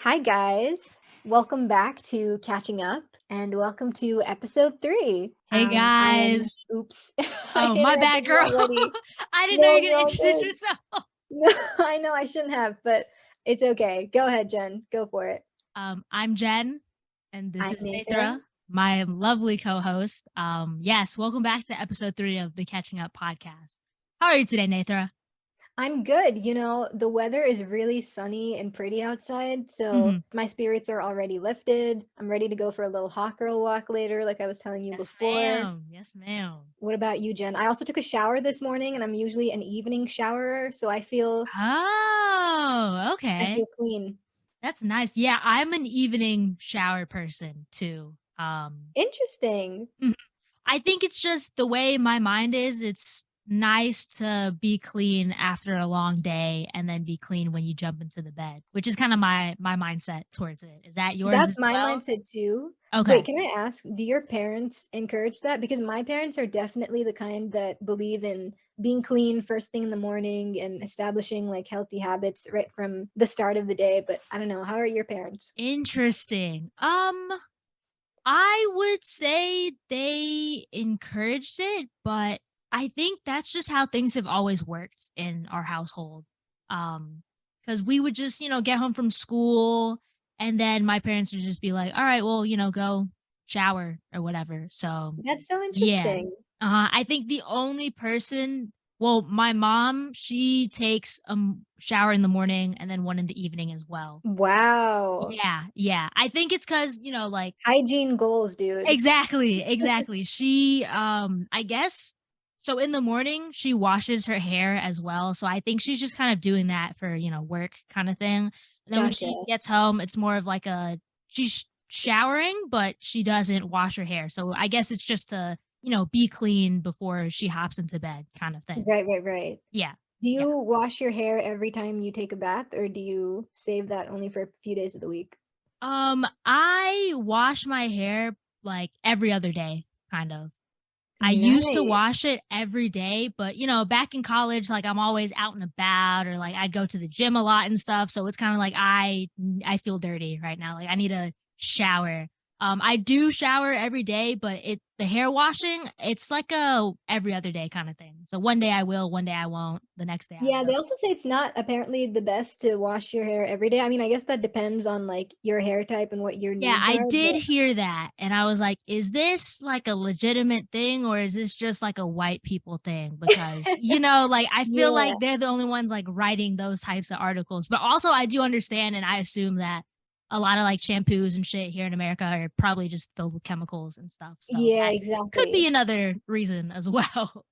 Hi, guys. Welcome back to Catching Up and welcome to episode 3. Hey guys. Oops, I Oh, my interrupted bad, you girl. already. I didn't know No, you were you're gonna all introduce good. yourself. No, I know I shouldn't have, but it's okay. Go ahead, Jen. Go for it. I'm Jen, and this I'm is Nethra. Nethra, my lovely co-host. Yes, welcome back to episode 3 of the Catching Up podcast. How are you today, Nethra? I'm good. The weather is really sunny and pretty outside, so Mhm. my spirits are already lifted. I'm ready to go for a little hot girl walk later, like I was telling you Yes, before. ma'am. Yes, ma'am. What about you, Jen? I also took a shower this morning and I'm usually an evening showerer, so Oh, I okay. feel clean. That's nice. Yeah, I'm an evening shower person too. Interesting. Mhm. I think it's just the way my mind is. It's nice to be clean after a long day and then be clean when you jump into the bed, which is kind of my mindset towards it. Is that yours That's as my well? mindset too. Wait, Okay. can I ask, do your parents encourage that? Because my parents are definitely the kind that believe in being clean first thing in the morning and establishing like healthy habits right from the start of the day. But I don't know, how are your parents? Interesting. I would say they encouraged it, but I think that's just how things have always worked in our household. Because we would just, get home from school and then my parents would just be like, all right, well, go shower or whatever. So, That's so yeah. interesting. I think the only person, well, my mom, she takes a shower in the morning and then one in the evening as well. Wow. Yeah, yeah. I think it's because, like, Hygiene goals, dude. exactly, exactly. She, I guess so in the morning, she washes her hair as well, so I think she's just kind of doing that for, work kinda thing, and then when Gotcha. she gets home, it's more of like she's showering, but she doesn't wash her hair, so I guess it's just to, be clean before she hops into bed kind of thing. Right, right, right. Yeah, Do yeah. you wash your hair every time you take a bath, or do you save that only for a few days of the week? I wash my hair, like, every other day, kind of. I used to Nice. wash it every day, but, back in college, like, I'm always out and about or, like, I'd go to the gym a lot and stuff, so it's kinda like I feel dirty right now, like, I need a shower. I do shower every day, but the hair washing, it's like a every other day kinda thing. So one day I will, one day I won't, the next day I Yeah, they will. also say it's not apparently the best to wash your hair every day. I mean, I guess that depends on, like, your hair type and what your Yeah, needs I are, did but hear that, and I was like, "Is this, like, a legitimate thing, or is this just, like, a white people thing?" Because, like, I feel Yeah, like they're the only ones, like, writing those types of articles, but also I do understand, and I assume that a lot of, like, shampoos and shit here in America are probably just filled with chemicals and stuff, so yeah, that could be exactly. another reason as well.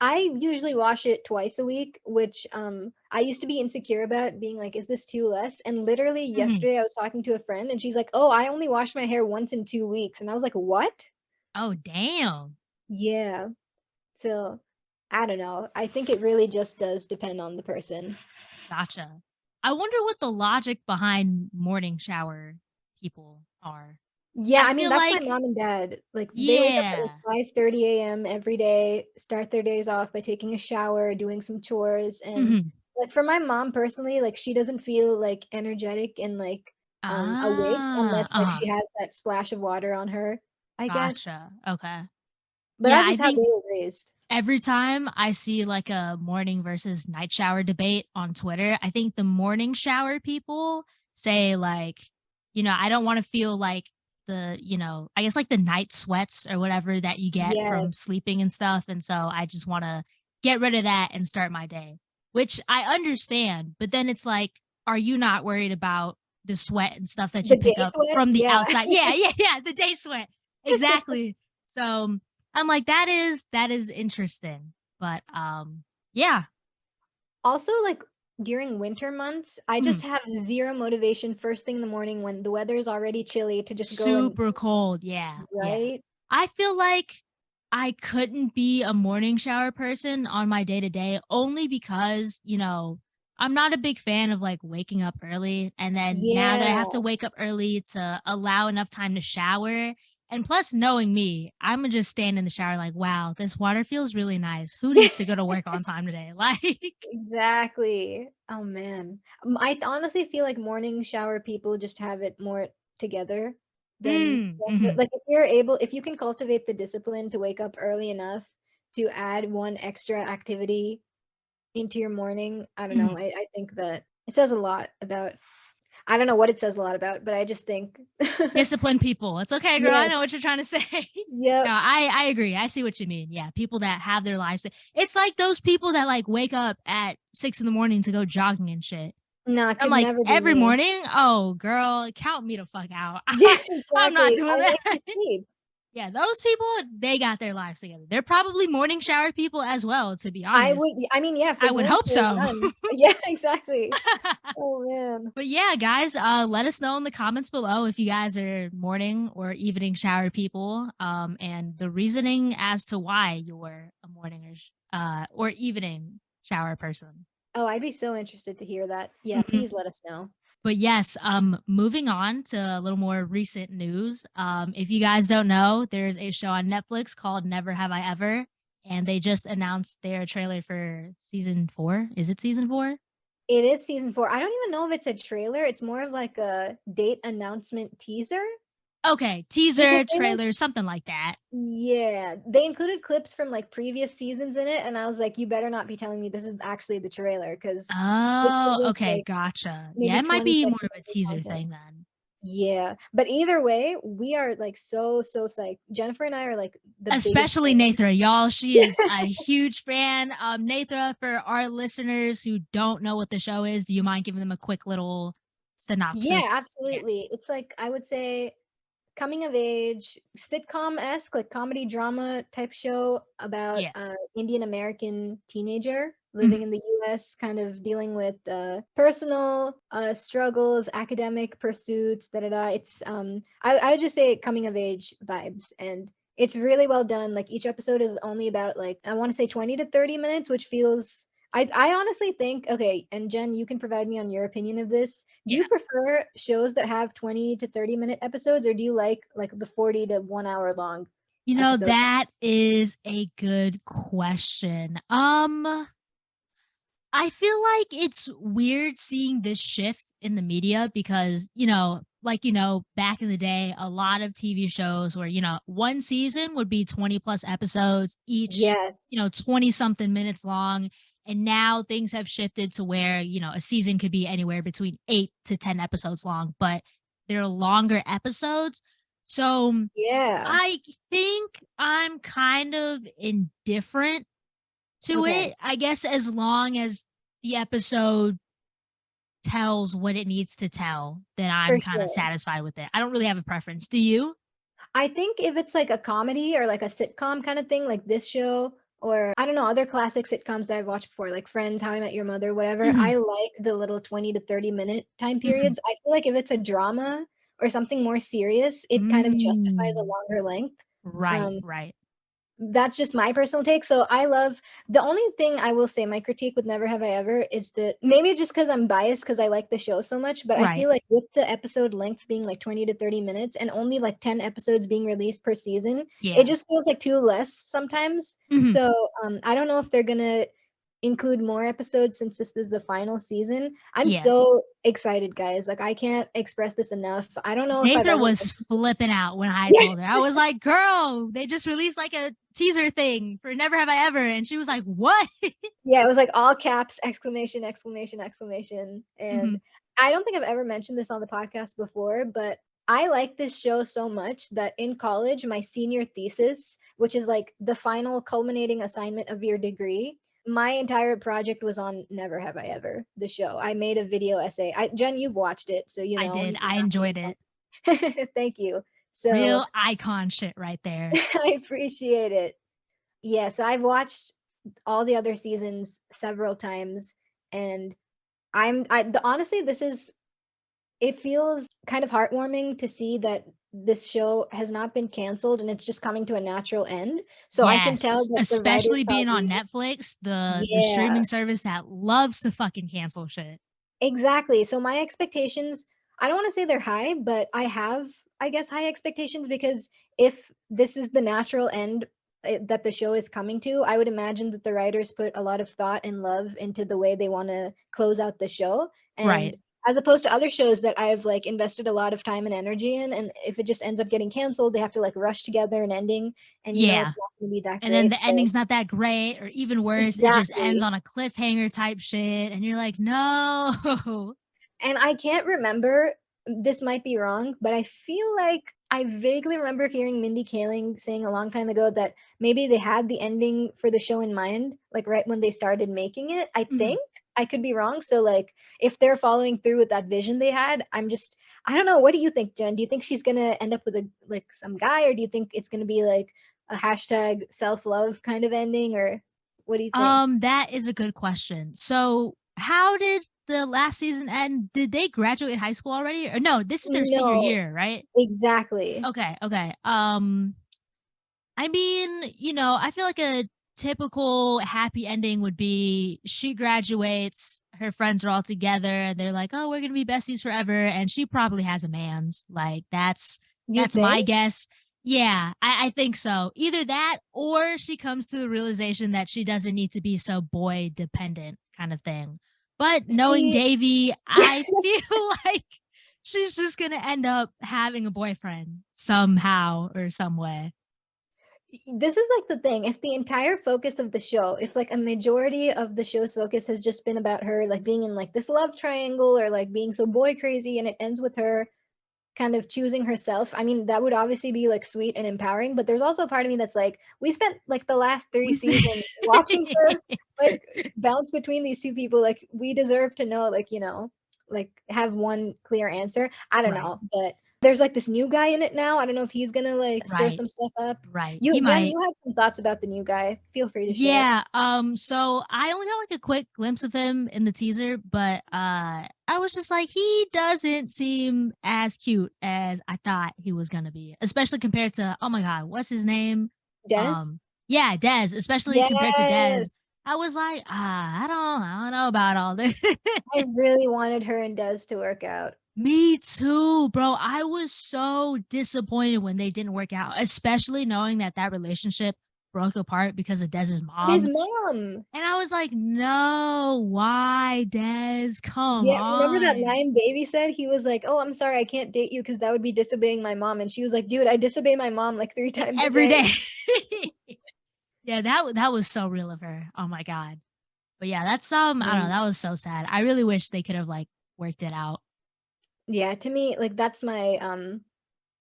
I usually wash it twice a week, which, I used to be insecure about being like, "Is this too less?" And literally Mhm. yesterday, I was talking to a friend, and she's like, "Oh, I only wash my hair once in 2 weeks." And I was like, "What?" Oh, damn. Yeah. So, I don't know. I think it really just does depend on the person. Gotcha. I wonder what the logic behind morning shower people are. Yeah, I I mean, feel that's my like mom and dad. Like, they wake up at, yeah. like, 5:30 AM every day, start their days off by taking a shower, doing some chores, and, Mhm. like, for my mom personally, like, she doesn't feel, like, energetic and, like, awake Ah, unless, like, uh-huh. she has that splash of water on her, I guess. Gotcha. Okay. But Yeah, that's I just how they think were raised. every time I see like a morning versus night shower debate on Twitter, I think the morning shower people say like, I don't want to feel like I guess like the night sweats or whatever that you get from Yes. sleeping and stuff. And so I just want to get rid of that and start my day, which I understand. But then it's like, are you not worried about the sweat and stuff that you The pick day up sweat? from the Yeah. outside? Yeah, yeah, yeah. The day sweat. Exactly. So I'm like, that is interesting. But yeah. Also, like, during winter months, I just Mhm. have 0 motivation first thing in the morning when the weather is already chilly to just go and Super cold. Yeah. Yeah. right? I feel like I couldn't be a morning shower person on my day to day only because, I'm not a big fan of like waking up early. And then now that I Yeah, have to wake up early to allow enough time to shower And plus, knowing me, Imma just stand in the shower like, "Wow, this water feels really nice. Who needs to go to work on time today?" Like Exactly. Oh, man. I honestly feel like morning shower people just have it more together than mhm. like, if you can cultivate the discipline to wake up early enough to add one extra activity into your morning, I don't know, Mhm. I think that it says a lot about I don't know what it says a lot about, but I just think Disciplined people. It's okay, girl. I know Yes. what you're trying to say. No, Yep. I agree. I see what you mean. Yeah, people that have their lives. It's like those people that like wake up at 6 in the morning to go jogging and shit. Nah, I'm could like, never be every me. morning? Oh, girl, count me the fuck out. Yeah, I'm not exactly. doing I that. like to sleep. Yeah, those people, they got their lives together. They're probably morning shower people as well, to be I honest. would I mean, yeah, if they're I would going hope for a so. run. Yeah, exactly. Oh, man. But yeah, guys, let us know in the comments below if you guys are morning or evening shower people, and the reasoning as to why you're a morning or evening shower person. Oh, I'd be so interested to hear that. Yeah, Mhm. please let us know. But yes, moving on to a little more recent news. If you guys don't know, there's a show on Netflix called Never Have I Ever, and they just announced their trailer for season 4. Is it season 4? It is season 4. I don't even know if it's a trailer, it's more of like a date announcement teaser Okay, because teaser, they, like trailer, something like that. yeah, they included clips from, like, previous seasons in it, and I was like, "You better not be telling me this is actually the trailer, because this Oh, is, okay, like, gotcha. Yeah, maybe it might 20 be more of seconds a of new teaser content." thing then. Yeah, but either way, we are, like, so psyched. Jennifer and I are, like, the biggest Especially fans. Nethra, y'all. She is a huge fan. Nethra, for our listeners who don't know what the show is, do you mind giving them a quick little Yeah, synopsis? Yeah. absolutely. It's like, I would say coming of age, sitcom-esque, like comedy drama type show about Yeah. a Indian American teenager Mhm. living in the US, kind of dealing with personal struggles, academic pursuits, da da da. It's I would just say coming of age vibes, and it's really well done. Like each episode is only about like I want to say 20 to 30 minutes, which feels I honestly think, okay, and Jen, you can provide me on your opinion of this. Do you Yeah. prefer shows that have 20 to 30-minute episodes, or do you like the 40 to 1 hour long You know, episodes? that is a good question. I feel like it's weird seeing this shift in the media because, back in the day, a lot of TV shows where, one season would be 20 plus episodes, each, Yes. 20 something minutes long. And now things have shifted to where, a season could be anywhere between 8 to 10 episodes long, but they're longer episodes. So Yeah. I think I'm kind of indifferent to Okay. it, I guess, as long as the episode tells what it needs to tell, then For I'm kinda sure. satisfied with it. I don't really have a preference. Do you? I think if it's like a comedy or like a sitcom kind of thing, like this show, or I don't know, other classic sitcoms that I've watched before, like Friends, How I Met Your Mother, whatever, Mhm, I like the little 20 to 30-minute time mhm. periods. I feel like if it's a drama or something more serious, it kind of justifies a Mm. longer length. Right, Um, right. That's just my personal take. So I love the only thing I will say my critique with Never Have I Ever is that maybe it's just because I'm biased because I like the show so much, but I Right. feel like with the episode lengths being like 20 to 30 minutes and only like 10 episodes being released per season, it Yeah. just feels like too less sometimes. Mhm. So I don't know if they're gonna include more episodes since this is the final season. I'm Yeah. so excited, guys. Like I can't express this enough. I don't know if I've Nethra ever was mentioned this. flipping out when I told her. I was like, "Girl, they just released, like, a teaser thing for Never Have I Ever," and she was like, "What?" Yeah, it was like all caps, exclamation, exclamation, exclamation. And Mhm. I don't think I've ever mentioned this on the podcast before, but I like this show so much that in college, my senior thesis, which is like the final culminating assignment of your degree, my entire project was on Never Have I Ever, the show. I made a video essay. Jen, you've watched it, so I you did. can I enjoyed it. Thank you. So Real icon shit right there. I appreciate it. Yes, I've watched all the other seasons several times, and honestly, this is it feels kind of heartwarming to see that this show has not been canceled and it's just coming to a natural end. So I can tell Yes, that the writers especially being on probably Netflix, the yeah. streaming service that loves to fucking cancel shit. Exactly. So my expectations, I don't want to say they're high, but I have, I guess, high expectations because if this is the natural end that the show is coming to, I would imagine that the writers put a lot of thought and love into the way they want to close out the show. And Right. as opposed to other shows that I've like invested a lot of time and energy in, and if it just ends up getting canceled, they have to like rush together an ending, and Yeah. it's not going to be that And then great. the So ending's not that great, or even worse, it just ends exactly. on a cliffhanger type shit, and you're like, no. And I can't remember, this might be wrong, but I feel like I vaguely remember hearing Mindy Kaling saying a long time ago that maybe they had the ending for the show in mind, like right when they started making it. I Mhm. think I could be wrong. So like if they're following through with that vision they had, I don't know. What do you think, Jen? Do you think she's gonna end up with a like some guy, or do you think it's gonna be like a hashtag self-love kind of ending, or what do you think? That is a good question. So, how did the last season end? Did they graduate high school already? Or no, this is their senior No, year, right? exactly. Okay, okay. I mean, I feel like a typical happy ending would be she graduates, her friends are all together, they're like, "Oh, we're gonna be besties forever," and she probably has a man's. Like You that's my think? guess. Yeah, I think so. Either that, or she comes to the realization that she doesn't need to be so boy dependent, kind of thing. But knowing See, Davy, I feel like she's just gonna end up having a boyfriend somehow or some way. this is like the thing. If the entire focus of the show, if like a majority of the show's focus has just been about her like being in like this love triangle or like being so boy crazy, and it ends with her kind of choosing herself, I mean, that would obviously be like sweet and empowering. But there's also a part of me that's like, we spent like the last three We seasons watching her like bounce between these two people. Like, we deserve to know, like, like have one clear answer. I don't Right, know, but there's like this new guy in it now. I don't know if he's gonna like stir right, some stuff up. right. You, He Jen, might. you had some thoughts about the new guy. Feel free to share. Yeah, so I only got like a quick glimpse of him in the teaser, but I was just like, he doesn't seem as cute as I thought he was gonna be, especially compared to, oh my god, what's his name? Des? Yeah, Dez, especially compared to Dez. Yes. I was like, I don't know about all this. I really wanted her and Des to work out. Me too, bro. I was so disappointed when they didn't work out, especially knowing that that relationship broke apart because of Dez's His mom. mom. And I was like, "No, why, Des? Come Yeah, remember that on." line Davy said? He was like, "Oh, I'm sorry, I can't date you because that would be disobeying my mom." And she was like, "Dude, I disobey my mom like 3 Like, times a every day." day. Yeah, that was so real of her. Oh my god. But yeah, that's, I don't know, Mm. that was so sad. I really wish they could have, like, worked it out. Yeah, to me, like that's my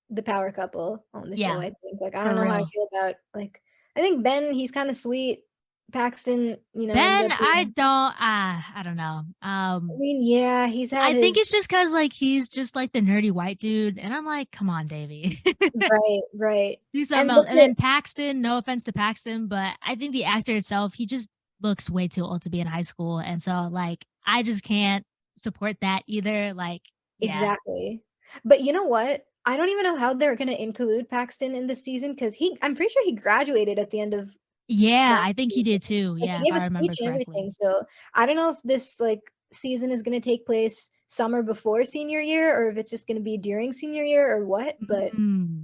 the power couple on the show, Yeah, I think. Like I don't for know how I real. feel about like I think Ben, he's kind of sweet. Paxton, ends Ben, up being, I don't know. I mean, yeah, he's had I think his it's just 'cause, like, he's just, like, the nerdy white dude, and I'm like, "Come on, Davy." right, right. Do something And else. but And then Paxton, no offense to Paxton, but I think the actor itself, he just looks way too old to be in high school. And so, like, I just can't support that either. Like, yeah. exactly. But you know what? I don't even know how they're gonna include Paxton in this season because I'm pretty sure he graduated at the end of Yeah, I last think he season. did too. Like, Yeah, he if gave a I speech remember and everything, correctly. so I don't know if this, like, season is gonna take place summer before senior year or if it's just gonna be during senior year or what, but I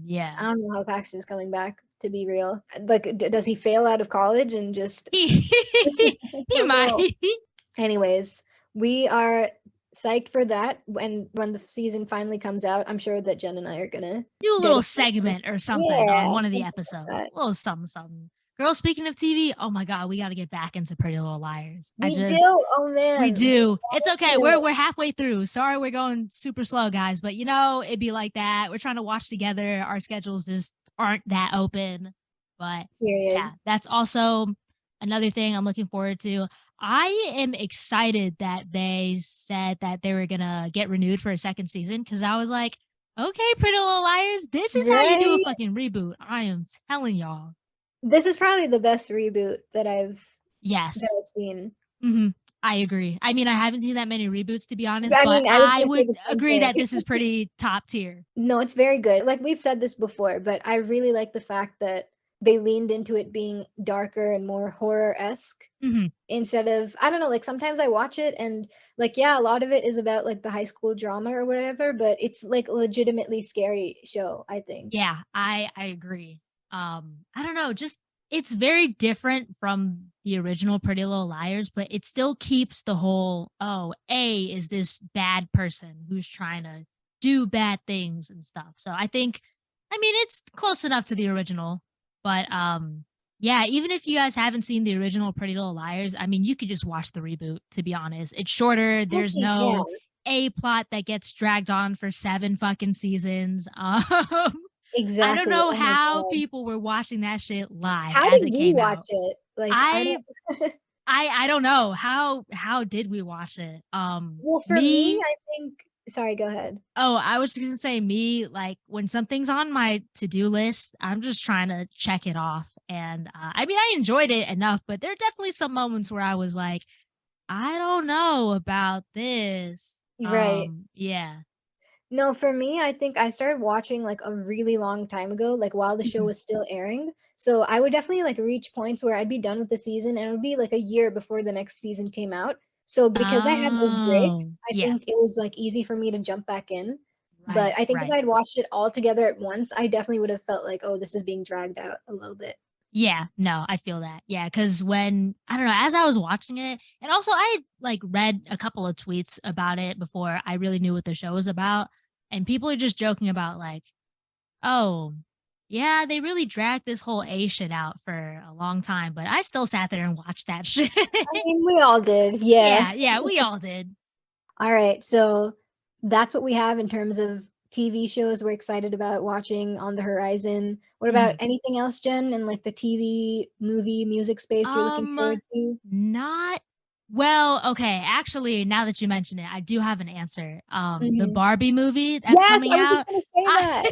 Yeah. don't know how Paxton's coming back, to be real. Like, d does he fail out of college and just He, I he don't might know. Anyways, we are psyched for that. When the season finally comes out, I'm sure that Jen and I are gonna do a little dedicate some, segment or something on yeah, one of the something like episodes. that. A little something, something. Girl, speaking of TV, oh my God, we got to get back into Pretty Little Liars. We do, oh We man, we do. It's okay. wanted to. We're halfway through. Sorry we're going super slow, guys, but it'd be like that. We're trying to watch together. Our schedules just aren't that open. But yeah, Period. that's also another thing I'm looking forward to. I am excited that they said that they were gonna get renewed for a second season because I was like, okay, Pretty Little Liars, this is how you do a Right? fucking reboot. I am telling y'all. This is probably the best reboot that Yes. I've seen. Mhm. I agree. I mean, I haven't seen that many reboots to be honest, I but mean, I was I gonna say would the same agree thing. that this is pretty top tier. No, it's very good. Like we've said this before, but I really like the fact that they leaned into it being darker and more horror-esque Mhm. instead of, I don't know, like, sometimes I watch it and, like, yeah, a lot of it is about, like, the high school drama or whatever, but it's, like, a legitimately scary show, I think. Yeah, I agree. I don't know, just it's very different from the original Pretty Little Liars, but it still keeps the whole, "Oh, A is this bad person who's trying to do bad things and stuff." So I mean, it's close enough to the original, but, yeah, even if you guys haven't seen the original Pretty Little Liars, I mean, you could just watch the reboot, to be honest. It's shorter, there's Honestly, yeah, no A plot that gets dragged on for 7 fucking seasons, I don't exactly, know oh my how god. people were watching that shit live How as did it we came watch out. it? Like, I I don't I don't know. How did we watch it? well, for me, Me I think sorry, go ahead. oh, I was just gonna say me, like, when something's on my to-do list, I'm just trying to check it off, and, I mean, I enjoyed it enough, but there are definitely some moments where I was like, "I don't know about this." Right. Yeah. No, for me, I think I started watching, like, a really long time ago, like, while the show Mhm. was still airing. So, I would definitely, like, reach points where I'd be done with the season, and it would be, like, a year before the next season came out. So, because I had those breaks, Oh, I yeah. think it was, like, easy for me to jump back in. But Right, I think if right. I'd watched it all together at once, I definitely would have felt like, "Oh, this is being dragged out a little bit." Yeah, no, I feel that. Yeah, because when I don't know, as I was watching it, and also I had, like, read a couple of tweets about it before I really knew what the show was about, and people are just joking about, like, "Oh, yeah, they really dragged this whole A shit out for a long time," but I still sat there and watched that shit. I mean, we all did, yeah. Yeah, yeah, we all did. Alright, so that's what we have in terms of TV shows we're excited about watching on the horizon. What about Mhm. anything else, Jen, in, like, the TV, movie, music space you're looking Um, forward to? not well, okay, actually, now that you mention it, I do have an answer. The Mhm. Barbie movie that's Yes, coming I was just out, gonna say I that.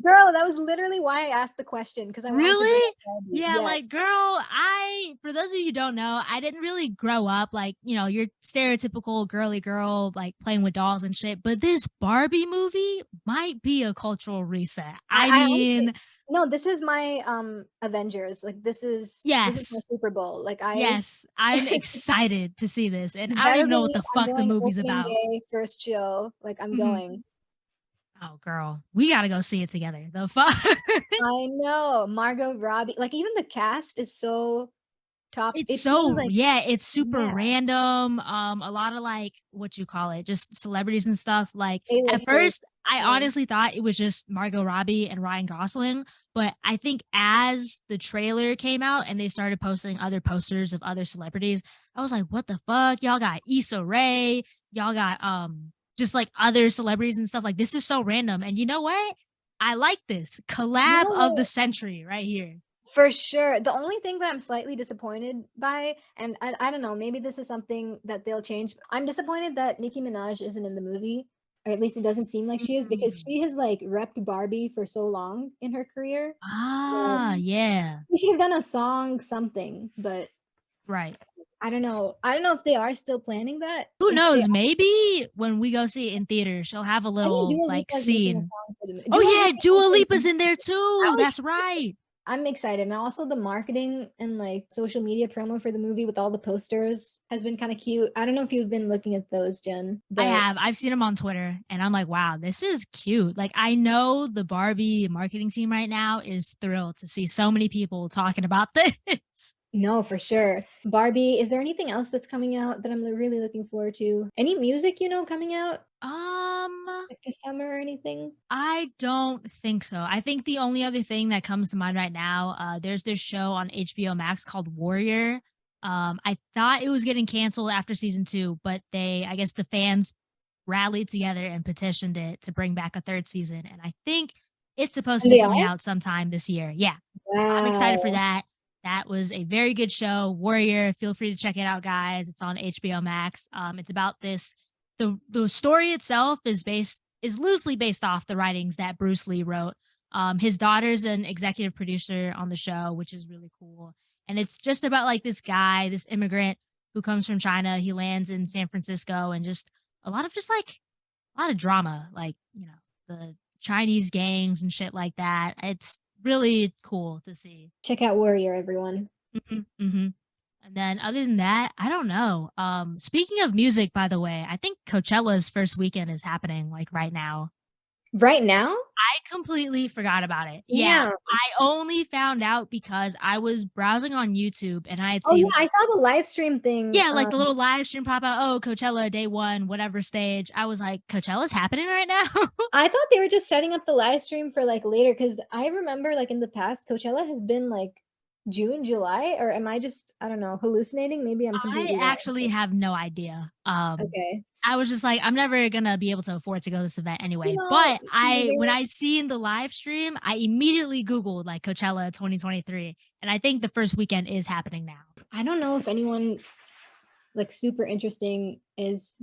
Girl, that was literally why I asked the question because I wanted to bring Really? up Barbie. Yeah, Yes. like, girl, I for those of you who don't know, I didn't really grow up like, your stereotypical girly girl, like, playing with dolls and shit, but this Barbie movie might be a cultural reset. I I honestly mean, no, this is my, Avengers, like, this is my yes. Super Bowl, like, I Yes, I'm excited to see this, and you I don't better even know what believe the I'm fuck the going movie's opening about. day, first show, like, I'm Mhm. going. Oh, girl, we gotta go see it together. The fuck? I know, Margot Robbie, like, even the cast is so top It's it seems so like yeah, it's super yeah, random, a lot of, like, what you call it, just celebrities and stuff, like, at A-listers, first, I yeah. honestly thought it was just Margot Robbie and Ryan Gosling, but I think as the trailer came out and they started posting other posters of other celebrities, I was like, "What the fuck? Y'all got Issa Rae, y'all got, just, like, other celebrities and stuff, like, this is so random," and you know what? I like this. You Collab know of the what? century right here. For sure, the only thing that I'm slightly disappointed by, and I don't know, maybe this is something that they'll change, I'm disappointed that Nicki Minaj isn't in the movie, or at least it doesn't seem like she is, because Mm. she has, like, repped Barbie for so long in her career that Ah, yeah. she should have done a song, something, but Right. I don't know if they are still planning that. Who If they knows? Maybe when we go see it in theater, she'll have a I think little, Dua like, Lipa is making a scene. song for the Oh, Dua yeah, Lipa Dua also Lipa's in there too, how is that's she right. I'm excited, and also the marketing and, like, social media promo for the movie with all the posters has been kinda cute. I don't know if you've been looking at those, Jen, I but have, I've seen him on Twitter, and I'm like, "Wow, this is cute." Like, I know the Barbie marketing team right now is thrilled to see so many people talking about this. no, for sure. Barbie, is there anything else that's coming out that I'm really looking forward to? Any music, coming out, Um like, this summer or anything? I don't think so. I think the only other thing that comes to mind right now, there's this show on HBO Max called Warrior. I thought it was getting canceled after season 2, but I guess the fans rallied together and petitioned it to bring back a third season. And I think it's supposed to And be they coming are? out sometime this year. Yeah. So I'm excited for Wow. that. That was a very good show. Warrior. Feel free to check it out, guys. It's on HBO Max. It's about this the story itself is loosely based off the writings that Bruce Lee wrote. His daughter's an executive producer on the show, which is really cool. And it's just about like this guy, this immigrant who comes from China. He lands in San Francisco and just a lot of just like a lot of drama, like, the Chinese gangs and shit like that. It's really cool to see. Check out Warrior, everyone. Mhm, mhm. And then other than that, I don't know. Speaking of music, by the way, I think Coachella's first weekend is happening like right now. Right now? I completely forgot about it. Yeah, Yeah. I only found out because I was browsing on YouTube and I had Oh seen yeah, I like, saw the live stream thing. yeah, like the little live stream pop out, oh, Coachella day one, whatever stage. I was like, Coachella's happening right now? I thought they were just setting up the live stream for like later because I remember like in the past, Coachella has been like June, July, or am I just, I don't know, hallucinating? Maybe I'm I completely wrong. actually have no idea. Okay. I was just like, I'm never gonna be able to afford to go to this event You anyway. know, But when neither. I seen the live stream, I immediately Googled like Coachella 2023. And I think the first weekend is happening now. I don't know if anyone like super interesting is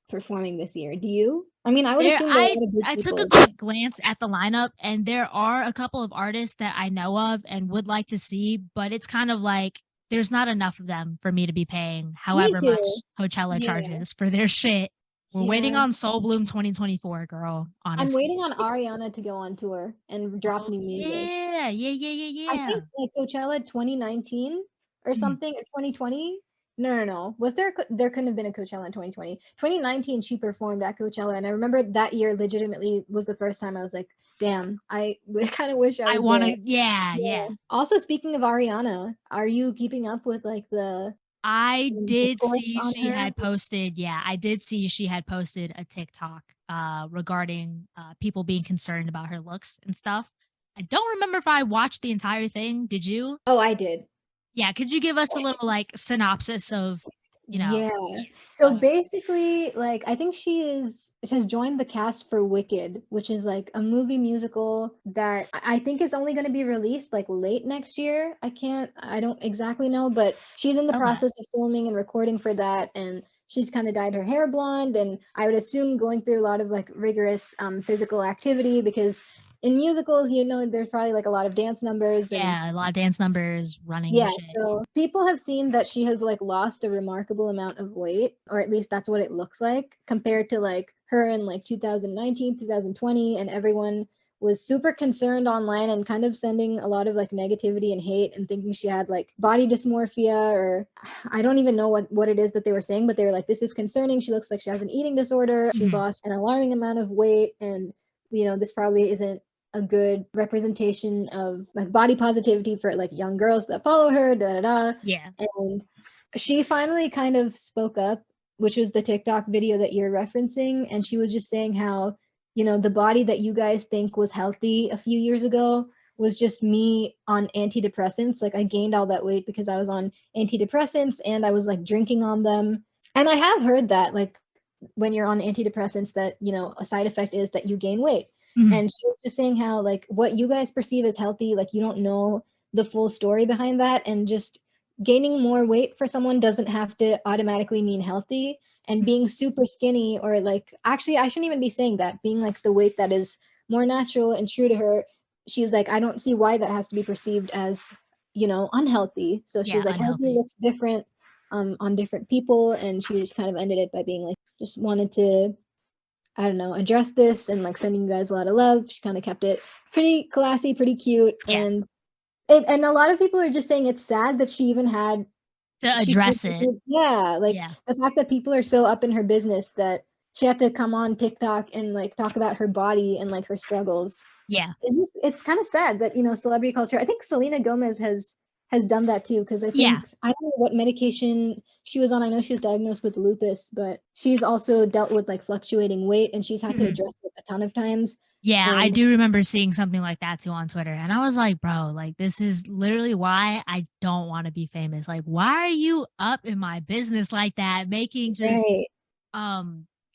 performing this year. Do you? I mean, I would There assume there are a I lot of big I took a people. quick glance at the lineup and there are a couple of artists that I know of and would like to see, but it's kind of like there's not enough of them for me to be paying Me however too. much Coachella Yeah. charges for their shit. We're waiting Yeah. on Soul Bloom 2024, girl, I'm honestly. waiting on Ariana to go on tour and drop Oh, new music. yeah. Yeah, yeah, yeah, I yeah. think like Coachella 2019 or Mhm. something, or 2020. No, no, no. Was there there couldn't have been a Coachella in 2020. 2019 she performed at Coachella and I remember that year legitimately was the first time I was like, damn, I kind of wish I I was there. wanna yeah, yeah. Yeah. Also speaking of Ariana, are you keeping up with like the I did discourse see on she her? had posted yeah, I did see she had posted a TikTok, regarding, people being concerned about her looks and stuff. I don't remember if I watched the entire thing, did you? Oh, I did. Yeah, could you give us a little, like, synopsis of, you know Yeah. Go So ahead. basically, like I think she has joined the cast for Wicked, which is like a movie musical that I think is only going to be released like late next year. I don't exactly know, but she's in the Okay. process of filming and recording for that, and she's kind of dyed her hair blonde, and I would assume going through a lot of like rigorous physical activity because in musicals, you know, there's probably like a lot of dance numbers and Yeah, a lot of dance numbers, running yeah, and shit. so people have seen that she has like lost a remarkable amount of weight, or at least that's what it looks like, compared to like her in like 2019, 2020, and everyone was super concerned online and kind of sending a lot of like negativity and hate and thinking she had like body dysmorphia or I don't even know what it is that they were saying, but they were like, this is concerning. She looks like she has an eating disorder. She's Mhm. lost an alarming amount of weight and you know, this probably isn't a good representation of like body positivity for like young girls that follow her, da da da. Yeah. And she finally kind of spoke up, which was the TikTok video that you're referencing. And she was just saying how, you know, the body that you guys think was healthy a few years ago was just me on antidepressants. Like I gained all that weight because I was on antidepressants and I was like drinking on them. And I have heard that like when you're on antidepressants that, you know, a side effect is that you gain weight. Mhm. And she was just saying how like what you guys perceive as healthy, like you don't know the full story behind that and just gaining more weight for someone doesn't have to automatically mean healthy and Mhm. being super skinny or like actually I shouldn't even be saying that being like the weight that is more natural and true to her she's like I don't see why that has to be perceived as you know unhealthy so she Yeah, was like healthy unhealthy. looks different on different people and she just kind of ended it by being like just wanted to I don't know address this and like sending you guys a lot of love she kind of kept it pretty classy pretty cute Yeah. and a lot of people are just saying it's sad that she even had To she address it. yeah, like Yeah. the fact that people are so up in her business that she had to come on TikTok and like talk about her body and like her struggles. Yeah. It's kind of sad that, you know, celebrity culture. I think Selena Gomez has done that too because I Yeah. think I don't know what medication she was on. I know she was diagnosed with lupus, but she's also dealt with like fluctuating weight and she's had to Mhm. address it a ton of times. Yeah, I And do remember seeing something like that too on Twitter, and I was like, "Bro, like, this is literally why I don't wanna be famous. Like, why are you up in my business like that, making just, right.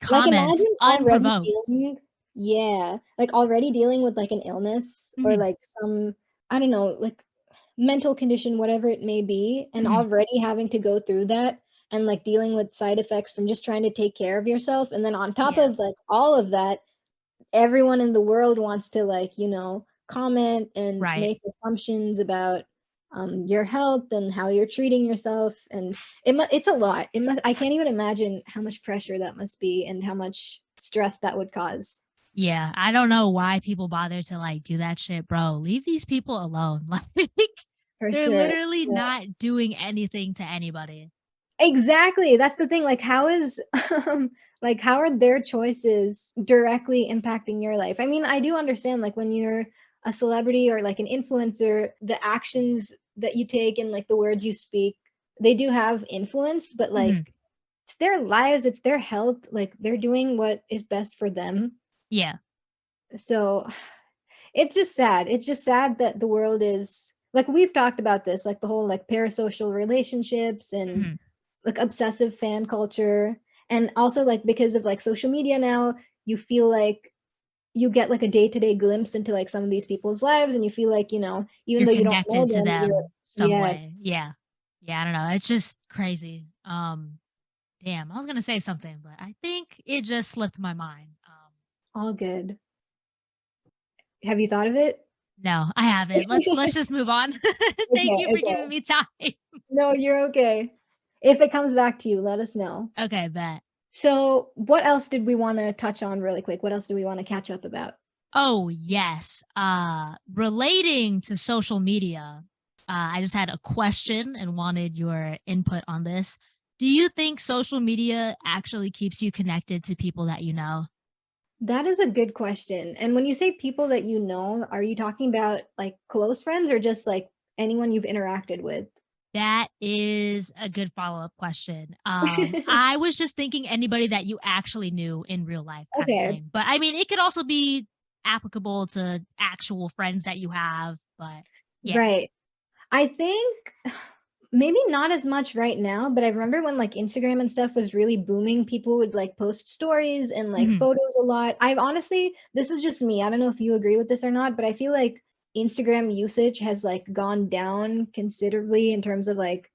Like comments imagine already unprovoked?" dealing yeah, like already dealing with like an illness or Mhm, like some I don't know, like mental condition, whatever it may be, and mhm. already having to go through that and like dealing with side effects from just trying to take care of yourself. And then on top Yeah, of like all of that, everyone in the world wants to like, you know, comment and right. make assumptions about your health and how you're treating yourself. And it's a lot. I can't even imagine how much pressure that must be and how much stress that would cause. Yeah, I don't know why people bother to, like, do that shit, bro. Leave these people alone. Like, For they're sure. literally Yeah. not doing anything to anybody. Exactly, that's the thing, like, how is like, how are their choices directly impacting your life? I mean, I do understand, like, when you're a celebrity or, like, an influencer, the actions that you take and, like, the words you speak, they do have influence, but, like, Mhm. it's their lives, it's their health, like, they're doing what is best for them. Yeah. So, it's just sad that the world is like, we've talked about this, like, the whole, like, parasocial relationships and Mhm. like obsessive fan culture, and also like because of like social media now, you feel like you get like a day-to-day glimpse into like some of these people's lives, and you feel like, even You're though you don't know connected to them, you're them some yes, way. Yeah. Yeah, I don't know. It's just crazy. Damn, I was gonna say something, but I think it just slipped my mind. all good. Have you thought of it? No, I haven't. Let's just move on. Thank Okay, you for giving okay. me time. No, you're okay. If it comes back to you, let us know. Okay, bet. So, what else did we wanna touch on really quick? What else do we wanna catch up about? Oh, yes. Relating to social media, I just had a question and wanted your input on this. Do you think social media actually keeps you connected to people that you know? That is a good question. And when you say people that you know, are you talking about like close friends or just like anyone you've interacted with? That is a good follow-up question. I was just thinking anybody that you actually knew in real life kind of Okay, thing. But I mean, it could also be applicable to actual friends that you have, but yeah. right. I think maybe not as much right now, but I remember when like Instagram and stuff was really booming, people would like post stories and like Mhm. photos a lot. I've honestly, this is just me. I don't know if you agree with this or not, but I feel like Instagram usage has like gone down considerably in terms of like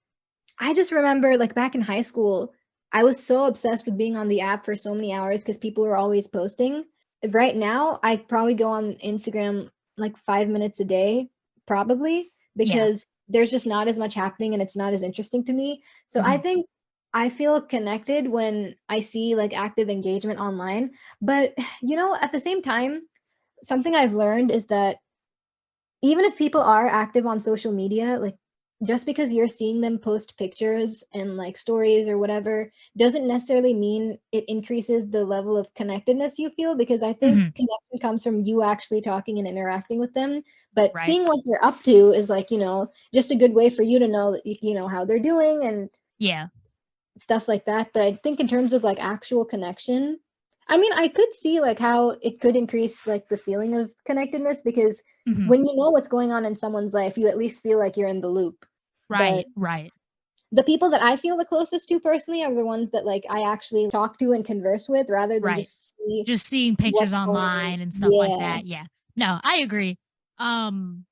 I just remember, like, back in high school, I was so obsessed with being on the app for so many hours because people were always posting. Right now, I probably go on Instagram, like, 5 minutes a day, probably, Yeah. because there's just not as much happening and it's not as interesting to me. So I Mhm. think I feel connected when I see, like, active engagement online, but, at the same time, something I've learned is that even if people are active on social media, like, just because you're seeing them post pictures and, like, stories or whatever, doesn't necessarily mean it increases the level of connectedness you feel, because I think Mhm. connection comes from you actually talking and interacting with them, but Right. seeing what they're up to is, like, just a good way for you to know that how they're doing and Yeah. stuff like that, but I think in terms of, like, actual connection, I mean, I could see, like, how it could increase, like, the feeling of connectedness because Mhm. when you know what's going on in someone's life, you at least feel like you're in the loop, but Right, right. the people that I feel the closest to personally are the ones that, like, I actually talk to and converse with rather than Right. just see Just seeing pictures what's going on. online and stuff like Yeah. that, yeah. No, I agree. Um,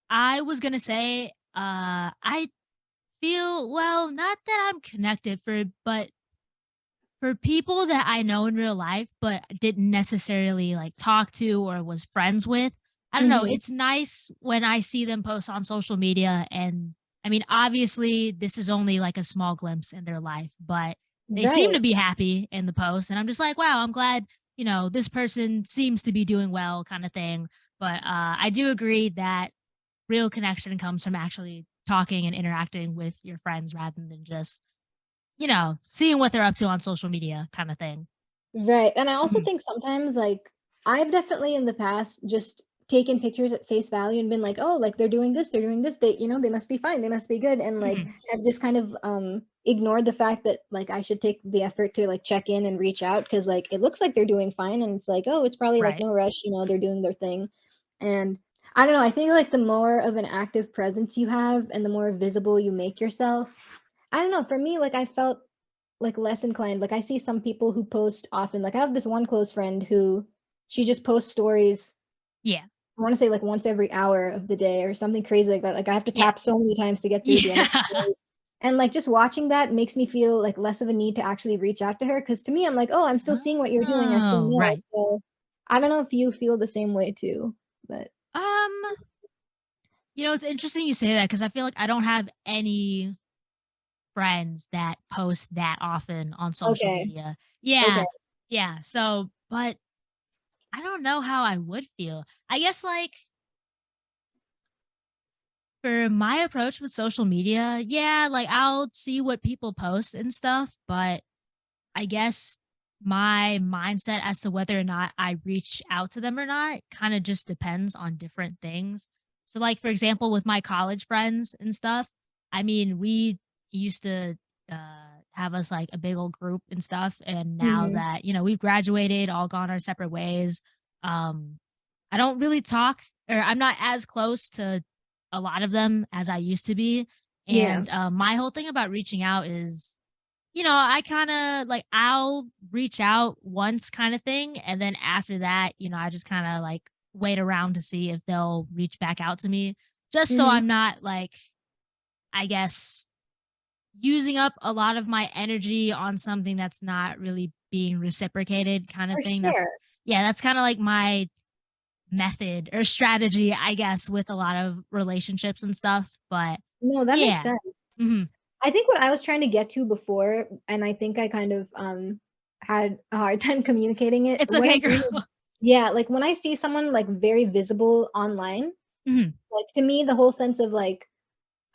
I was gonna say, I feel well, not that I'm connected but for people that I know in real life, but didn't necessarily, like, talk to or was friends with, I don't know, Mhm. it's nice when I see them post on social media, and, I mean, obviously, this is only, like, a small glimpse in their life, but they seem Right. to be happy in the post, and I'm just like, "Wow, I'm glad, this person seems to be doing well," kinda thing, but, I do agree that real connection comes from actually talking and interacting with your friends rather than just seeing what they're up to on social media kinda thing. Right, and I also Mhm, think sometimes, like, I've definitely in the past just taken pictures at face value and been like, "Oh, like, they're doing this, they must be fine, they must be good," and, like, mhm. have just kind of, ignored the fact that, like, I should take the effort to, like, check in and reach out because like, it looks like they're doing fine, and it's like, "Oh, it's probably, like, Right. no rush, they're doing their thing," and I don't know, I think, like, the more of an active presence you have and the more visible you make yourself, I don't know, for me, like, I felt like, less inclined, like, I see some people who post often, like, I have this one close friend who she just posts stories, Yeah. I wanna say, like, once every hour of the day or something crazy like that, like, I have to Yeah. tap so many times to get through the end of the Yeah. story, and, like, just watching that makes me feel, like, less of a need to actually reach out to her. Because to me, I'm like, "Oh, I'm still seeing what you're doing, I still Oh, know," right. so, I don't know if you feel the same way too, but Um, it's interesting you say that because I feel like I don't have any friends that post that often on social okay, media. okay. Yeah. Yeah, so but I don't know how I would feel. I guess, like, for my approach with social media, yeah, like, I'll see what people post and stuff, but I guess my mindset as to whether or not I reach out to them or not kind of just depends on different things. So, like, for example, with my college friends and stuff, I mean, we used to have us like a big old group and stuff. And now Mhm. that, we've graduated, all gone our separate ways, um, I don't really talk, or I'm not as close to a lot of them as I used to be. Yeah. And my whole thing about reaching out is, I kinda like, I'll reach out once kinda thing, and then after that, I just kinda, like, wait around to see if they'll reach back out to me, just so Mhm. I'm not, like, I guess, using up a lot of my energy on something that's not really being reciprocated kind of For thing. That's sure. Yeah, that's kinda like my method or strategy, I guess, with a lot of relationships and stuff, but No, that makes yeah. sense. Mhm. I think what I was trying to get to before, and I think I kind of, had a hard time communicating it, It's what I okay, mean girl. is yeah, like, when I see someone, like, very visible online, Mhm. like, to me, the whole sense of, like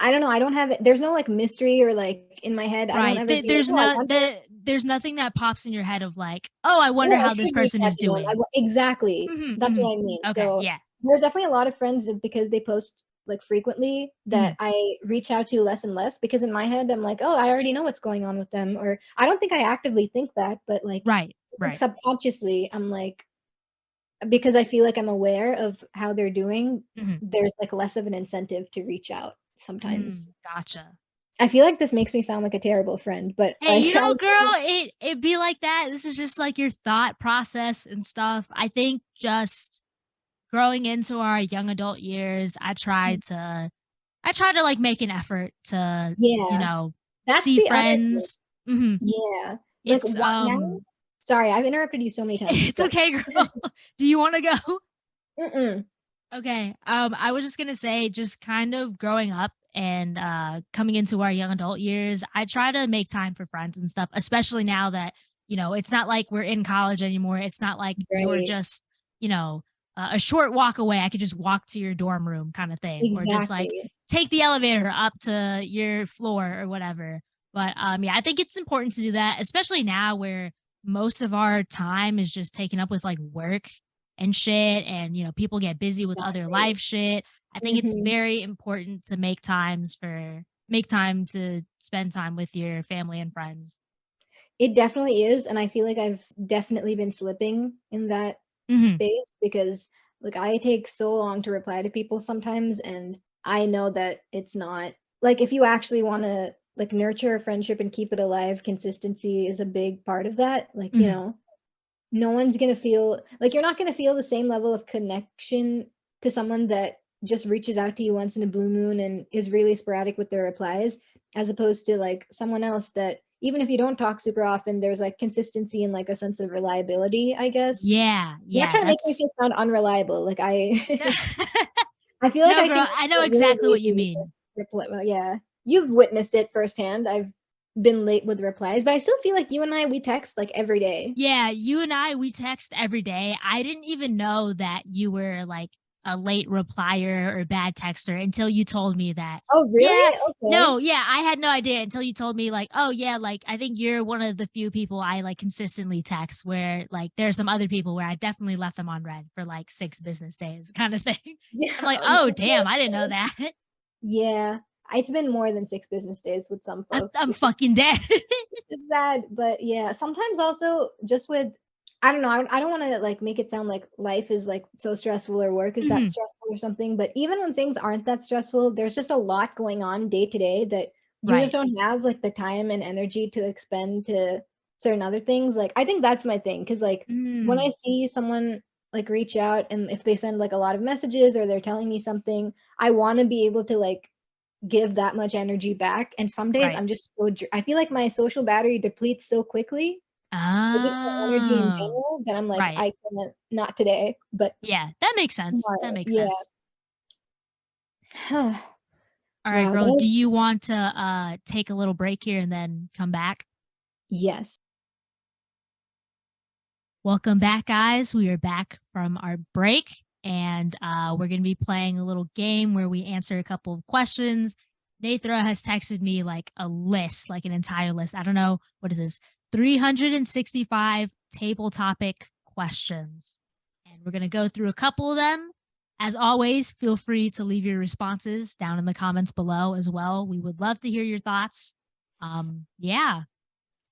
I don't know, I don't have it there's no, like, mystery or, like, in my head, I don't Right. ever be like, There's "Oh, I no wonder there's nothing that pops in your head of like, "Oh, I wonder oh, I how this should reach person out is to them." doing." Exactly. Mhm, That's mhm. what I mean. Okay, So, yeah. there's definitely a lot of friends that because they post, like, frequently that Mhm. I reach out to less and less because in my head, I'm like, "Oh, I already know what's going on with them," or I don't think I actively think that, but, Right, like, right. subconsciously, I'm like because I feel like I'm aware of how they're doing, Mhm. there's, like, less of an incentive to reach out sometimes. Gotcha. I feel like this makes me sound like a terrible friend, but, Hey, like, I girl, it be like that. This is just like your thought process and stuff. I think just growing into our young adult years, I try to like make an effort to, yeah, that's see the other thing. friends. Mhm. Yeah. Like, It's what now sorry, I've interrupted you so many times, it's but okay, girl. Do you wanna go? mm-mm. Okay. I was just gonna say, just kind of growing up and coming into our young adult years, I try to make time for friends and stuff, especially now that, it's not like we're in college anymore. It's not like you're Right. just, you know, a short walk away. I could just walk to your dorm room kind of thing, or just like Exactly. take the elevator up to your floor or whatever. But yeah, I think it's important to do that, especially now where most of our time is just taken up with like work and shit, and people get busy with other Exactly. life shit. I think it's Mhm. very important to make time to spend time with your family and friends. It definitely is, and I feel like I've definitely been slipping in that Mhm. space because, like, I take so long to reply to people sometimes, and I know that it's not like, if you actually wanna, like, nurture a friendship and keep it alive, consistency is a big part of that, like, Mhm. no one's gonna feel like, you're not gonna feel the same level of connection to someone that just reaches out to you once in a blue moon and is really sporadic with their replies, as opposed to, like, someone else that even if you don't talk super often, there's, like, consistency and, like, a sense of reliability, I guess. Yeah, You're not yeah, trying to make me that's feel sound unreliable, like, I I feel like No, I can girl, just I know get really exactly what you lazy with mean. reply well, yeah. You've witnessed it firsthand, I've been late with replies, but I still feel like you and I, we text, like, every day. Yeah, you and I, we text every day. I didn't even know that you were like a late replier or bad texter until you told me that. Oh, Yeah, really? Okay. no, yeah, I had no idea until you told me like, "Oh yeah, like I think you're one of the few people I like consistently text where like there's some other people where I definitely left them on red for like 6 business days kind of thing." I'm Yeah, like, no, "Oh, damn, I didn't know that." yeah, it's been more than 6 business days with some folks, I'm which is fucking dead. sad, but yeah, sometimes also just with I don't know, I don't wanna, like, make it sound like life is, like, so stressful or work is that Mhm. stressful or something, but even when things aren't that stressful, there's just a lot going on day to day that you just Right. don't have, like, the time and energy to expend to certain other things, like, I think that's my thing, 'cause, like, when I Mm, see someone, like, reach out and if they send, like, a lot of messages or they're telling me something, I wanna be able to, like, give that much energy back, and some days right. I'm just so I feel like my social battery depletes so quickly, or just my energy in Oh, general that I'm like, right. "I can't not today," but Yeah, that makes sense. That tomorrow, makes yeah. sense. All right, Wow, that girl, do was you want to take a little break here and then come back? yes. Welcome back, guys. We are back from our break, and we're going to be playing a little game where we answer a couple of questions. Nethra has texted me like a list, like an entire list. I don't know what is this, 365 table topic questions, and we're going to go through a couple of them. As always, feel free to leave your responses down in the comments below as well. We would love to hear your thoughts. Yeah,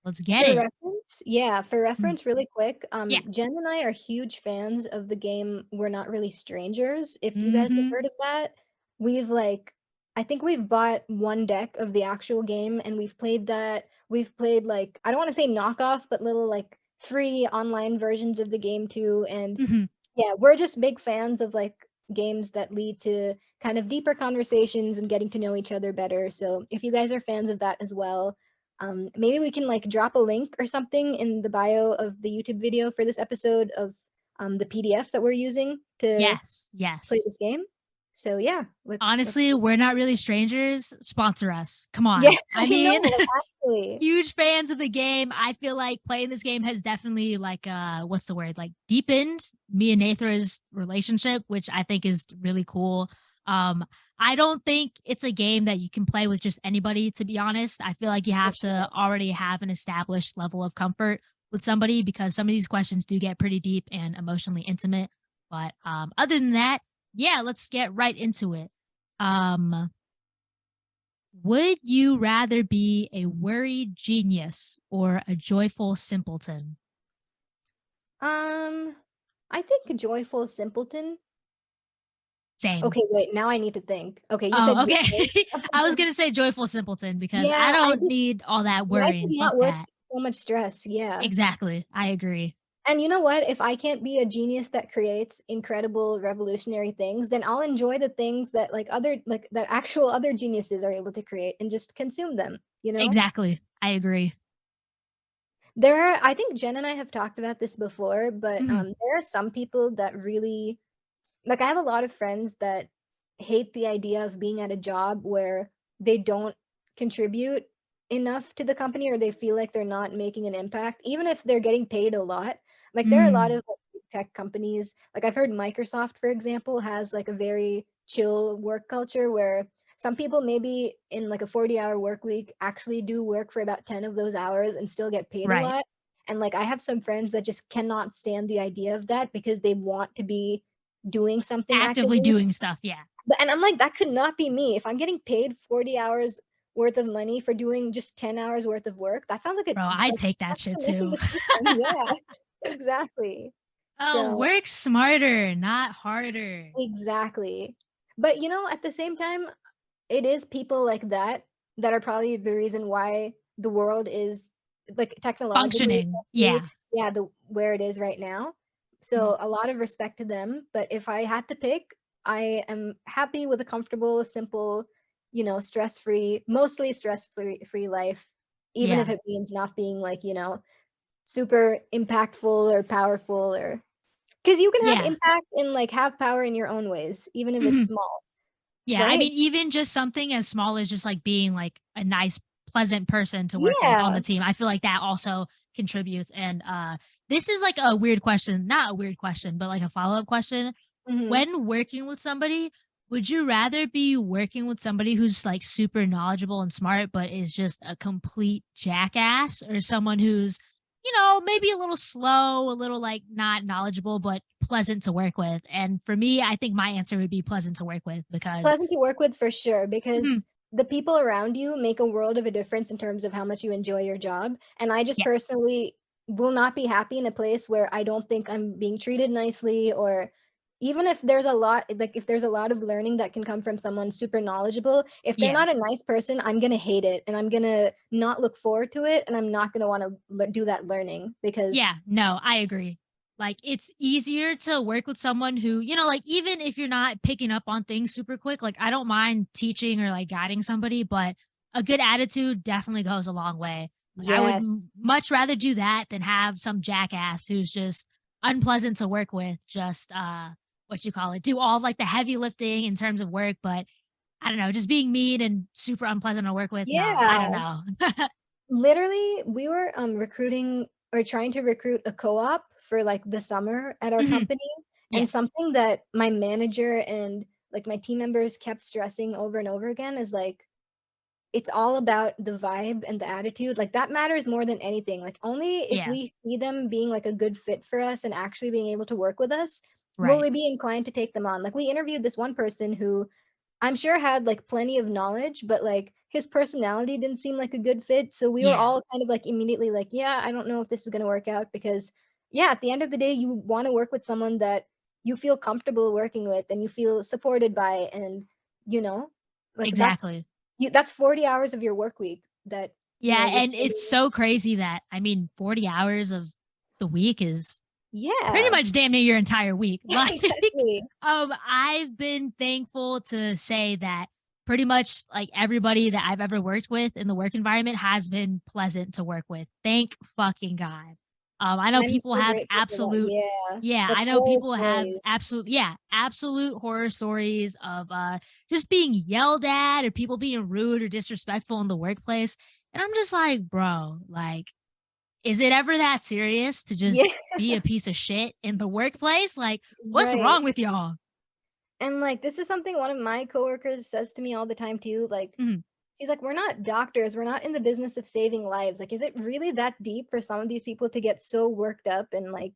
let's get For it. reference, yeah, for Mm, reference, really quick, yeah. Jen and I are huge fans of the game We're Not Really Strangers. If you guys have Hmm. heard of that, we've like, I think we've bought one deck of the actual game and we've played that. We've played like, I don't want to say knockoff, but little like free online versions of the game too. And Hmm. yeah, we're just big fans of like games that lead to kind of deeper conversations and getting to know each other better. So if you guys are fans of that as well, maybe we can like drop a link or something in the bio of the YouTube video for this episode of the PDF that we're using to Yes, play yes. this game. So yeah, let's Honestly, we're not really strangers. Sponsor us. Come yeah, on. I I know, mean, actually. huge fans of the game. I feel like playing this game has definitely like what's the word? Like deepened me and Nathra's relationship, which I think is really cool. Um I don't think it's a game that you can play with just anybody, to be honest. I feel like you For have to sure. already have an established level of comfort with somebody because some of these questions do get pretty deep and emotionally intimate. But other than that, yeah, let's get right into it. Um would you rather be a worried genius or a joyful simpleton? Um, I think a joyful simpleton. Same. Okay, wait, now I need to think. Okay, you said Oh, yes, okay. I was right? gonna say joyful simpleton because I Yeah, I don't just need all that life is worrying. Fuck not worth that. so much stress, yeah. Exactly. I agree. And you know what? If I can't be a genius that creates incredible revolutionary things, then I'll enjoy the things that like that actual other geniuses are able to create and just consume them, you know? Exactly. I agree. I think Jen and I have talked about this before, but Mhm. there are some people that really like I have a lot of friends that hate the idea of being at a job where they don't contribute enough to the company or they feel like they're not making an impact, even if they're getting paid a lot. Like there are a lot Mm. of like, big tech companies, like I've heard Microsoft, for example, has like a very chill work culture where some people maybe in like a 40-hour work week actually do work for about 10 of those hours and still get paid a Right. lot. And like I have some friends that just cannot stand the idea of that because they want to be doing something Actively actively. doing stuff. Yeah. And I'm like, that could not be me. If I'm getting paid 40 hours worth of money for doing just 10 hours worth of work, that sounds like a Bro, I'd like take that that's shit not making too. the system. Yeah, exactly. Oh, So work smarter, not harder. exactly. But you know, at the same time, it is people like that that are probably the reason why the world is like technologically, Functioning. especially, Yeah. yeah, the where it is right now. Mhm. So a lot of respect to them. But if I had to pick, I am happy with a comfortable, simple, stress-free, mostly stress-free life, even if Yeah. it means not being like, super impactful or powerful or because you can have Yeah. impact and like have power in your own ways, even if it's Mhm. small, Yeah, I right? mean, even just something as small as just like being like a nice, pleasant person to work with on Yeah. the team. I feel like that also contributes. And this is like a weird question, not a weird question, but like a follow up question. Mhm. When working with somebody, would you rather be working with somebody who's like super knowledgeable and smart, but is just a complete jackass, or someone who's, maybe a little slow, a little like not knowledgeable, but pleasant to work with? And for me, I think my answer would be pleasant to work with because, Pleasant to work with for sure mhm, because the people around you make a world of a difference in terms of how much you enjoy your job. And I just yeah, personally will not be happy in a place where I don't think I'm being treated nicely or even if there's a lot like if there's a lot of learning that can come from someone super knowledgeable, if they're yeah. not a nice person, I'm going to hate it and I'm going to not look forward to it and I'm not going to want to do that learning because Yeah, no, I agree. Like, it's easier to work with someone who, like, even if you're not picking up on things super quick, like, I don't mind teaching or like guiding somebody, but a good attitude definitely goes a long way. Like, I would yes. much rather do that than have some jackass who's just unpleasant to work with, just, what you call it, do all like the heavy lifting in terms of work, but I don't know, just being mean and super unpleasant to work with. No, I don't Yeah. know. Literally, we were recruiting or trying to recruit a co-op for, like, the summer at our Mhm. company, Yeah. and something that my manager and, like, my team members kept stressing over and over again is, like, it's all about the vibe and the attitude, like, that matters more than anything, like, only if Yeah. we see them being, like, a good fit for us and actually being able to work with us, will Right. we be inclined to take them on, like, we interviewed this one person who I'm sure had, like, plenty of knowledge, but, like, his personality didn't seem like a good fit, so we were Yeah. all kind of, like, immediately like, "Yeah, I don't know if this is gonna work out," because, yeah, at the end of the day, you wanna work with someone that you feel comfortable working with and you feel supported by and, you know, like, Exactly. that's 40 hours of your work week that, Yeah, you're and it's spending. so crazy that, I mean, 40 hours of the week is pretty Yeah. much damn near your entire week. Like, Exactly. I've been thankful to say that pretty much like everybody that I've ever worked with in the work environment has been pleasant to work with. Thank fucking God. I know I'm people so have grateful for that, absolute yeah. yeah, Like, I know horror people have stories. absolute horror stories of just being yelled at or people being rude or disrespectful in the workplace. And I'm just like, bro, like is it ever that serious to just Yeah, be a piece of shit in the workplace? Like, what's right. wrong with y'all? And, like, this is something one of my coworkers says to me all the time too, like, Mhm. she's like, "We're not doctors, we're not in the business of saving lives, like, is it really that deep for some of these people to get so worked up and, like,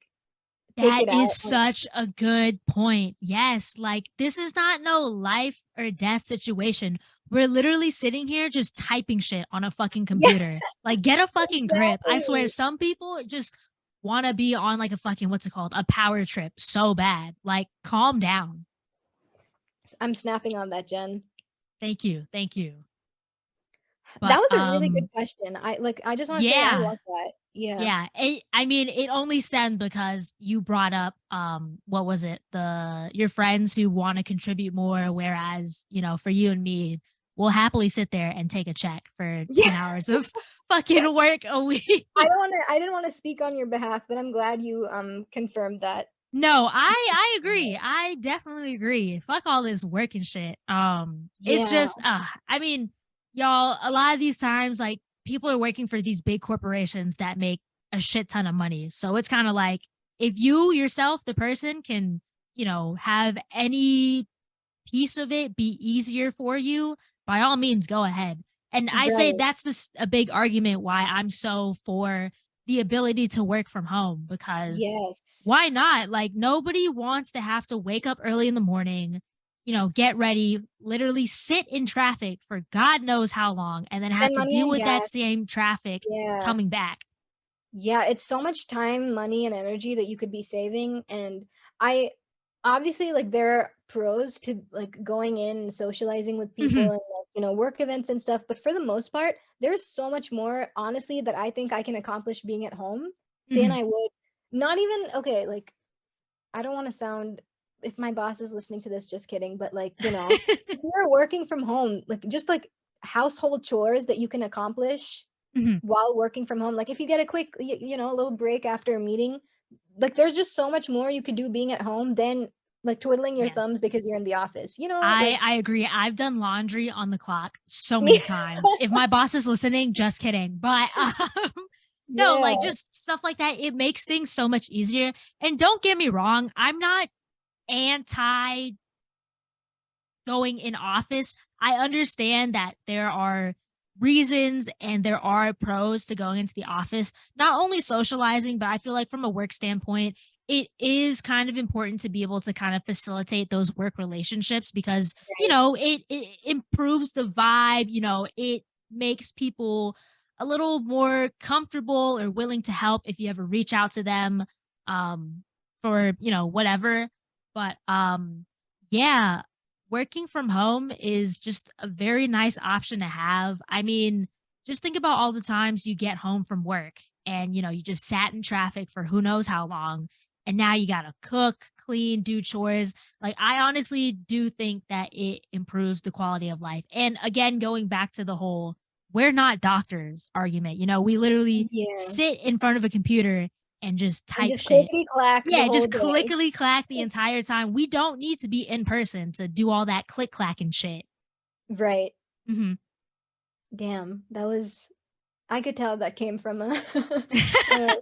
take That it is out on." such a good point. Yes, like this is not no life or death situation. We're literally sitting here just typing shit on a fucking Yeah, computer. Like, get a fucking grip. I swear, exactly. some people just want to be on like a fucking, what's it called? A power trip so bad. Like, calm down. I'm snapping on that, Jen. Thank you. Thank you. That But, was a really good question. I just wanna say I yeah. love that. Yeah. Yeah, I mean, it only stemmed because you brought up, what was it? Your friends who wanna contribute more, whereas, for you and me, we'll happily sit there and take a check for Yeah, 10 hours of fucking work a week. I didn't wanna speak on your behalf, but I'm glad you, confirmed that. No, I agree. I definitely agree. Fuck all this work and shit. It's Yeah, just, I mean, y'all, a lot of these times, like people are working for these big corporations that make a shit ton of money. So it's kind of like if you yourself, the person, can, have any piece of it be easier for you, by all means, go ahead. And I say right. that's a big argument why I'm so for the ability to work from home because Yes. why not? Like, nobody wants to have to wake up early in the morning, get ready, literally sit in traffic for God knows how long, and then have Spend to money deal on with that gas. same traffic Yeah. coming back. Yeah, it's so much time, money, and energy that you could be saving, and I obviously, like, there are pros to, like, going in and socializing with people Mhm, and, like, work events and stuff, but for the most part, there's so much more, honestly, that I think I can accomplish being at home than mhm. I would not even okay, like, I don't wanna sound if my boss is listening to this, just kidding, but, like, if you're working from home, like, just, like, household chores that you can accomplish Mhm. while working from home, like, if you get a quick a little break after a meeting, like, there's just so much more you could do being at home than, like, twiddling your Yeah. thumbs because you're in the office, I like I agree. I've done laundry on the clock so me. many times. If my boss is listening, just kidding. But, no, Yeah, like, just stuff like that, it makes things so much easier, and don't get me wrong, I'm not anti going in office. I understand that there are reasons and there are pros to going into the office, not only socializing, but I feel like from a work standpoint, it is kind of important to be able to kind of facilitate those work relationships because, right. it improves the vibe, it makes people a little more comfortable or willing to help if you ever reach out to them um for, whatever. But yeah, working from home is just a very nice option to have. I mean, just think about all the times you get home from work and, you just sat in traffic for who knows how long. And now you got to cook, clean, do chores. Like, I honestly do think that it improves the quality of life. And again, going back to the whole we're not doctors argument, we literally Yeah, sit in front of a computer and just and type just shit. clickety-clack the Yeah, whole just day. clickety clack the entire time. We don't need to be in person to do all that click clack and shit. Right. Mhm. Damn, that was I could tell that came from a uh,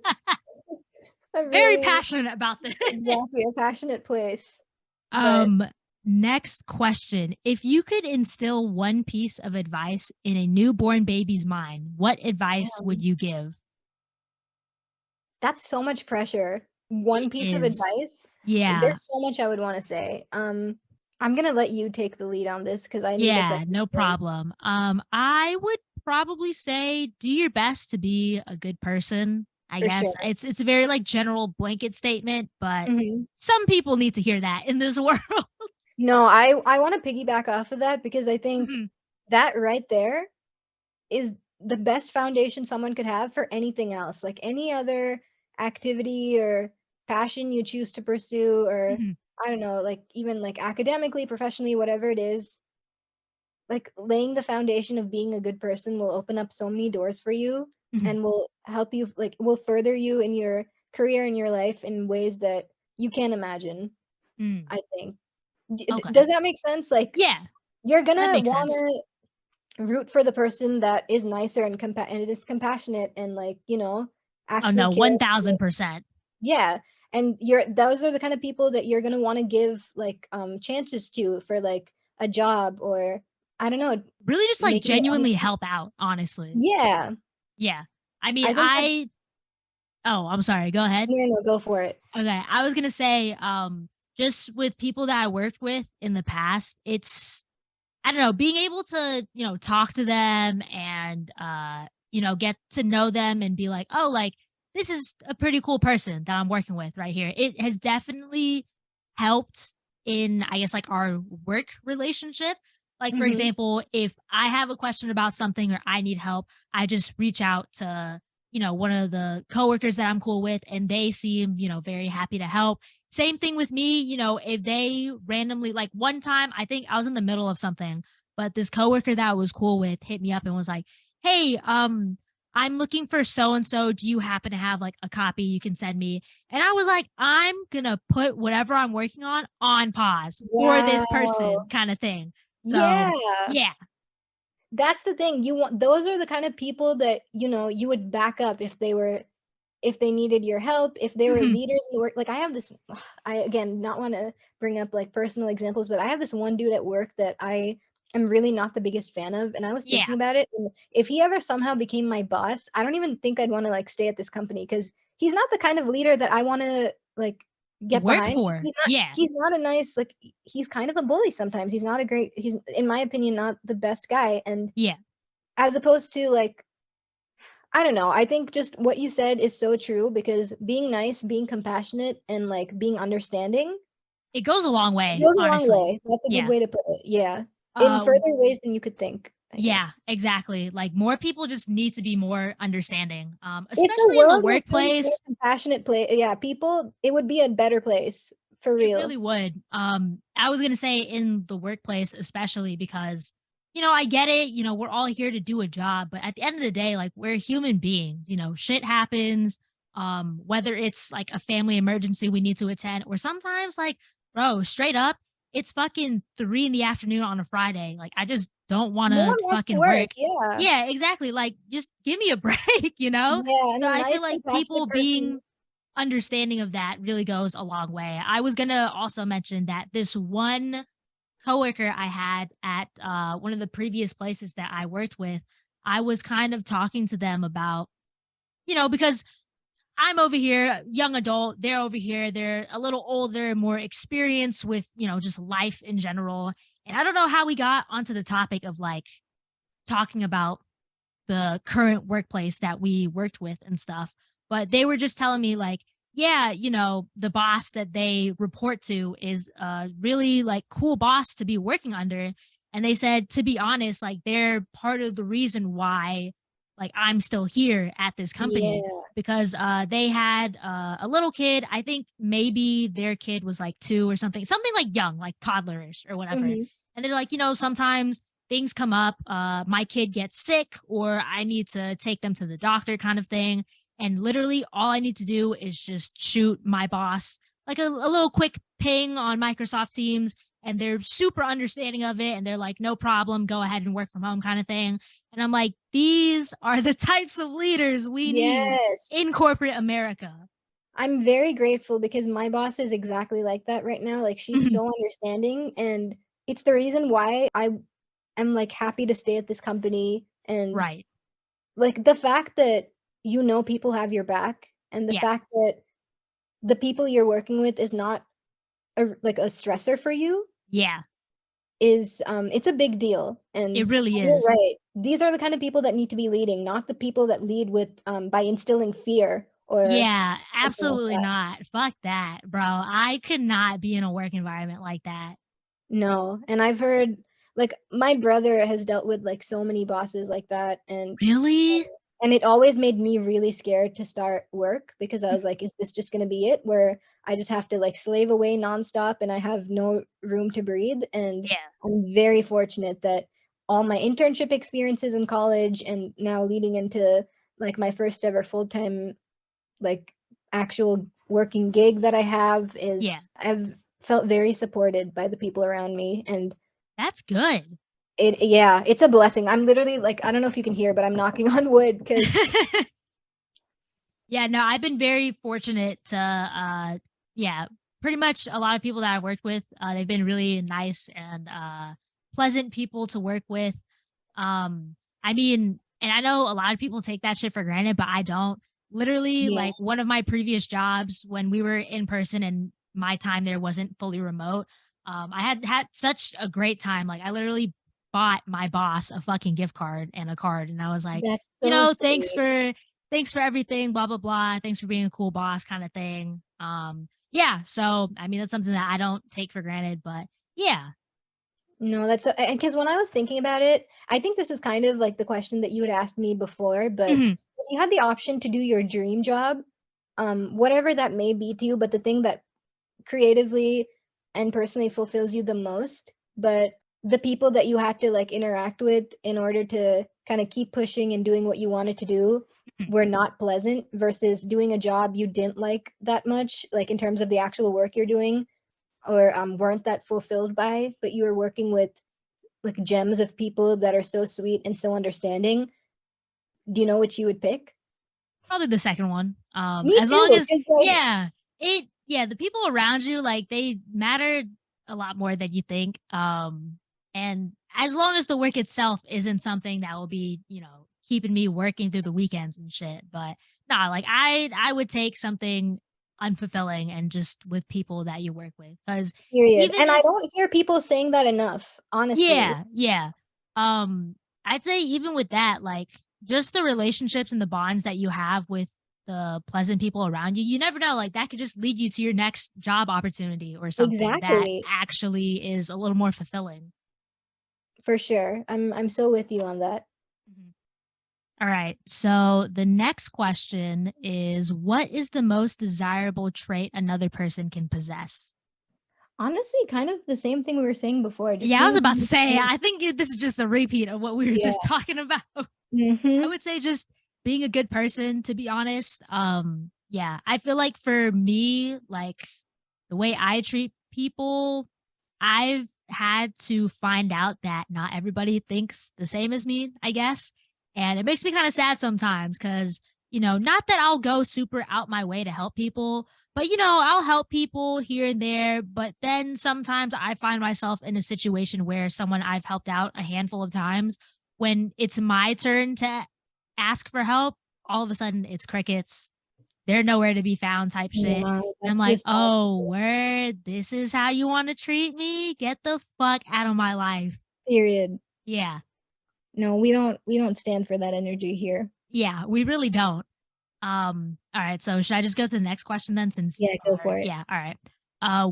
A Very really passionate about this. exactly, a passionate place. But Um, Next question. If you could instill one piece of advice in a newborn baby's mind, what advice would damn, you give? that's so much pressure. It One piece of is. advice? Yeah. There's so much I would wanna say. I'm gonna let you take the lead on this because I need a Yeah, second to no think. problem. I would probably say do your best to be a good person. I For guess sure. it's a very like general blanket statement, but Mhm. some people need to hear that in this world. No, I wanna piggyback off of that because I think Mhm, that right there is the best foundation someone could have for anything else. Like any other activity or passion you choose to pursue or mhm, I don't know, like even like academically, professionally, whatever it is, like laying the foundation of being a good person will open up so many doors for you mhm, and will help you like will further you in your career and your life in ways that you can't imagine, mm. I think. Okay. Does that make sense? Like Yeah, you're that gonna makes sense. wanna root for the person that is nicer and is compassionate and like, Oh, actually no, cares for 1000%. yeah, and you're those are the kind of people that you're gonna wanna give, like, chances to for, like, a job or, I don't know, Really just, like, making it on genuinely help out, honestly. yeah, Yeah. I mean, I think that's oh, I'm sorry, go ahead. no, no, no, go for it. Okay, I was gonna say, just with people that I worked with in the past, I don't know, being able to, talk to them and, get to know them and be like, "Oh, like, this is a pretty cool person that I'm working with right here." It has definitely helped in, I guess, like, our work relationship. Like, for Mhm, example, if I have a question about something or I need help, I just reach out to, one of the coworkers that I'm cool with, and they seem, very happy to help. Same thing with me, if they randomly like one time, I think I was in the middle of something, but this coworker that I was cool with hit me up and was like, "Hey, I'm looking for so and so. Do you happen to have like a copy you can send me?" And I was like, "I'm gonna put whatever I'm working on pause for this person," wow. kind of thing. So, Yeah. yeah. That's the thing, you want those are the kind of people that, you would back up if they needed your help, if they were Mhm. leaders in the work like, I have this I again, not wanna bring up, like, personal examples, but I have this one dude at work that I am really not the biggest fan of, and I was Yeah. thinking about it, and if he ever somehow became my boss, I don't even think I'd wanna, like, stay at this company because he's not the kind of leader that I wanna, like, get Work behind. for. Yeah. He's not a nice like, he's kind of a bully sometimes, he's, in my opinion, not the best guy, and Yeah. as opposed to, like, I don't know. I think just what you said is so true because being nice, being compassionate, and like being understanding It goes a long way, goes a long honestly. way. That's a good Yeah. way to put it. Yeah. In Uh further ways than you could think, I yeah, guess. exactly. Like more people just need to be more understanding. If the Especially in the world was really more workplace. compassionate place, yeah, people, it would be a better place for It real. really would. I was gonna say in the workplace, especially because, I get it, we're all here to do a job, but at the end of the day, like we're human beings, shit happens. Whether it's like a family emergency we need to attend, or sometimes like, bro, straight up, it's fucking 3 in the afternoon on a Friday. Like I just don't No wanna one wants to fucking work. work. Yeah. Yeah, exactly. Like just give me a break. Yeah. And So a I feel nice, like people compassionate person. being understanding of that really goes a long way. I was gonna also mention that this one coworker I had at one of the previous places that I worked with, I was kind of talking to them about, because I'm over here, young adult, they're over here, they're a little older, more experienced with, just life in general. And I don't know how we got onto the topic of like talking about the current workplace that we worked with and stuff. But they were just telling me like, yeah, the boss that they report to is a really like cool boss to be working under. And they said, to be honest, like they're part of the reason why like I'm still here at this company Yeah. because they had a little kid. I think maybe their kid was like 2 or something like young, like toddlerish or whatever. Hmm. And they're like, sometimes things come up, my kid gets sick or I need to take them to the doctor kind of thing. And literally all I need to do is just shoot my boss like a little quick ping on Microsoft Teams. And they're super understanding of it. And they're like, no problem, go ahead and work from home kind of thing. And I'm like, these are the types of leaders we need Yes. in corporate America. I'm very grateful because my boss is exactly like that right now. Like she's Mhm. so understanding, and it's the reason why I am like happy to stay at this company. And Right. like the fact that people have your back, and the Yeah. fact that the people you're working with is not like a stressor for you Yeah. is it's a big deal. It And really you're is. right. These are the kind of people that need to be leading, not the people that lead with by instilling fear or Yeah, something like absolutely that. not. Fuck that, bro. I could not be in a work environment like that. No, and I've heard like my brother has dealt with like so many bosses like that, Really? and it always made me really scared to start work because I was like, is this just going to be it where I just have to like slave away nonstop and I have no room to breathe? And Yeah. I'm very fortunate that all my internship experiences in college and now leading into like my first ever full-time like actual working gig that I have Yeah. is I've felt very supported by the people around me. And That's good. yeah, it's a blessing. I'm literally like, I don't know if you can hear, but I'm knocking on wood because Yeah, no, I've been very fortunate to yeah, pretty much a lot of people that I've worked with, they've been really nice and pleasant people to work with. I mean, and I know a lot of people take that shit for granted, but I don't. Literally, yeah, like one of my previous jobs when we were in person and my time there wasn't fully remote, I had such a great time. Like I literally bought my boss a fucking gift card and a card, and I was like, that's so sweet. thanks for everything, blah blah blah. Thanks for being a cool boss, kind of thing. Yeah. So I mean, that's something that I don't take for granted, but yeah. No, that's so, and because when I was thinking about it, I think this is kind of like the question that you had asked me before, but if you had the option to do your dream job, whatever that may be to you, but the thing that creatively and personally fulfills you the most, but the people that you had to like interact with in order to kind of keep pushing and doing what you wanted to do were not pleasant versus doing a job you didn't like that much, like in terms of the actual work you're doing, or weren't that fulfilled by, but you were working with like gems of people that are so sweet and so understanding. Do you know what you would pick? Probably the second one. Me As long too, as because like yeah, the people around you, like, they matter a lot more than you think. And as long as the work itself isn't something that will be, keeping me working through the weekends and shit. But nah, like I would take something unfulfilling and just with people that you work with. Because period. even And I if don't hear people saying that enough, honestly. yeah, yeah. I'd say even with that, like just the relationships and the bonds that you have with the pleasant people around you, you never know. Like that could just lead you to your next job opportunity or something that Exactly. actually is a little more fulfilling. For sure. I'm so with you on that. Mhm. All right. So the next question is, what is the most desirable trait another person can possess? Honestly, kind of the same thing we were saying before, just Yeah, I was being about to say, understanding. I think this is just a repeat of what we were Yeah. just talking about. I Mhm. would say just being a good person, to be honest. Yeah, I feel like for me, like the way I treat people, I've had to find out that not everybody thinks the same as me, I guess. And it makes me kind of sad sometimes because, not that I'll go super out my way to help people, but, I'll help people here and there. But then sometimes I find myself in a situation where someone I've helped out a handful of times, when it's my turn to ask for help, all of a sudden it's crickets. They're nowhere to be found type shit. Yeah, And I'm that's like, just "Oh, word, this is how you wanna treat me? Get the fuck out of my life." period. Yeah. No, we don't stand for that energy here. Yeah, we really don't. Alright, so should I just go to the next question then since Yeah, go or for it. yeah, alright.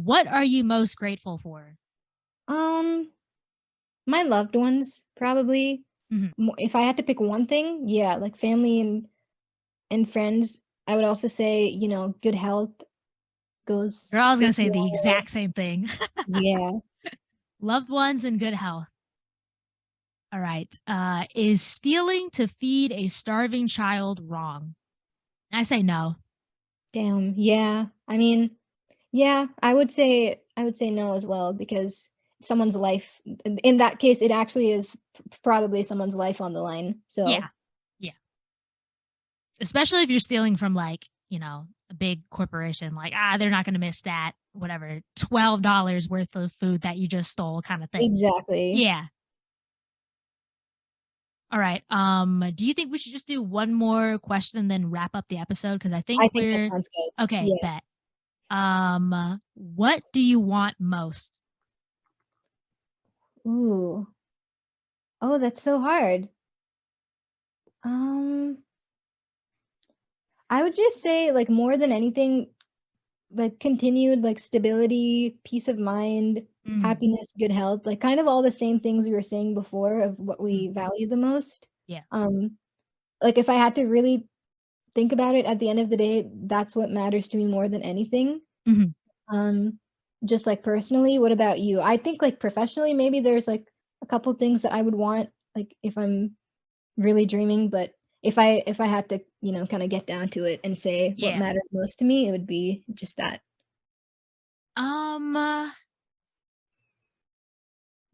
What are you most grateful for? Um, my loved ones probably. Mhm. If I had to pick one thing, yeah, like family and friends. I would also say, good health Girl, I was gonna goes a say the long way. exact same thing. Yeah, Loved ones and good health. Alright, is stealing to feed a starving child wrong? I say no. damn. Yeah. I mean, yeah, I would say no as well because someone's life in that case it actually is probably someone's life on the line. So, Yeah. Yeah. Especially if you're stealing from, like, a big corporation, like, they're not gonna miss that, whatever, $12 worth of food that you just stole kind of thing. Exactly. Yeah. All right. Do you think we should just do one more question and then wrap up the episode? Because I think I think that we're sounds good. okay, Yeah. bet. What do you want most? Ooh. Oh, that's so hard. Um, I would just say, like, more than anything, like, continued, like, stability, peace of mind, Mm, happiness, good health, like, kind of all the same things we were saying before of what mm, we value the most. yeah. Um, like, if I had to really think about it at the end of the day, that's what matters to me more than anything. Mhm. Um, just, like, personally, what about you? I think, like, professionally, maybe there's, like, a couple things that I would want, like, if I'm really dreaming, but if I had to, kinda get down to it and say what Yeah. mattered most to me, it would be just that. Um,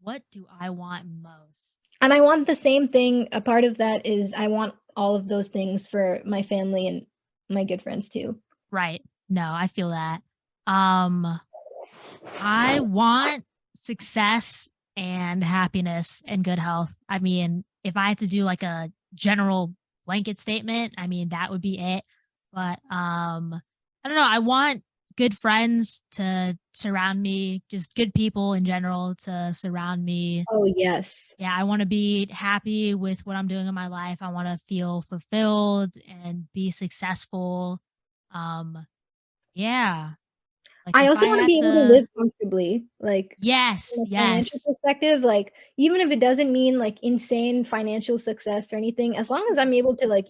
what do I want most? And I want the same thing. A part of that is I want all of those things for my family and my good friends too. Right. No, I feel that. Um, I want success and happiness and good health. I mean, if I had to do like a general blanket statement, I mean, that would be it. But I don't know, I want good friends to surround me, just good people in general to surround me. Oh, yes. Yeah, I want to be happy with what I'm doing in my life. I want to feel fulfilled and be successful. Um yeah, like I if also I wanna had be able to to. live comfortably, like, Yes, from a financial yes. perspective, like, even if it doesn't mean, like, insane financial success or anything, as long as I'm able to, like,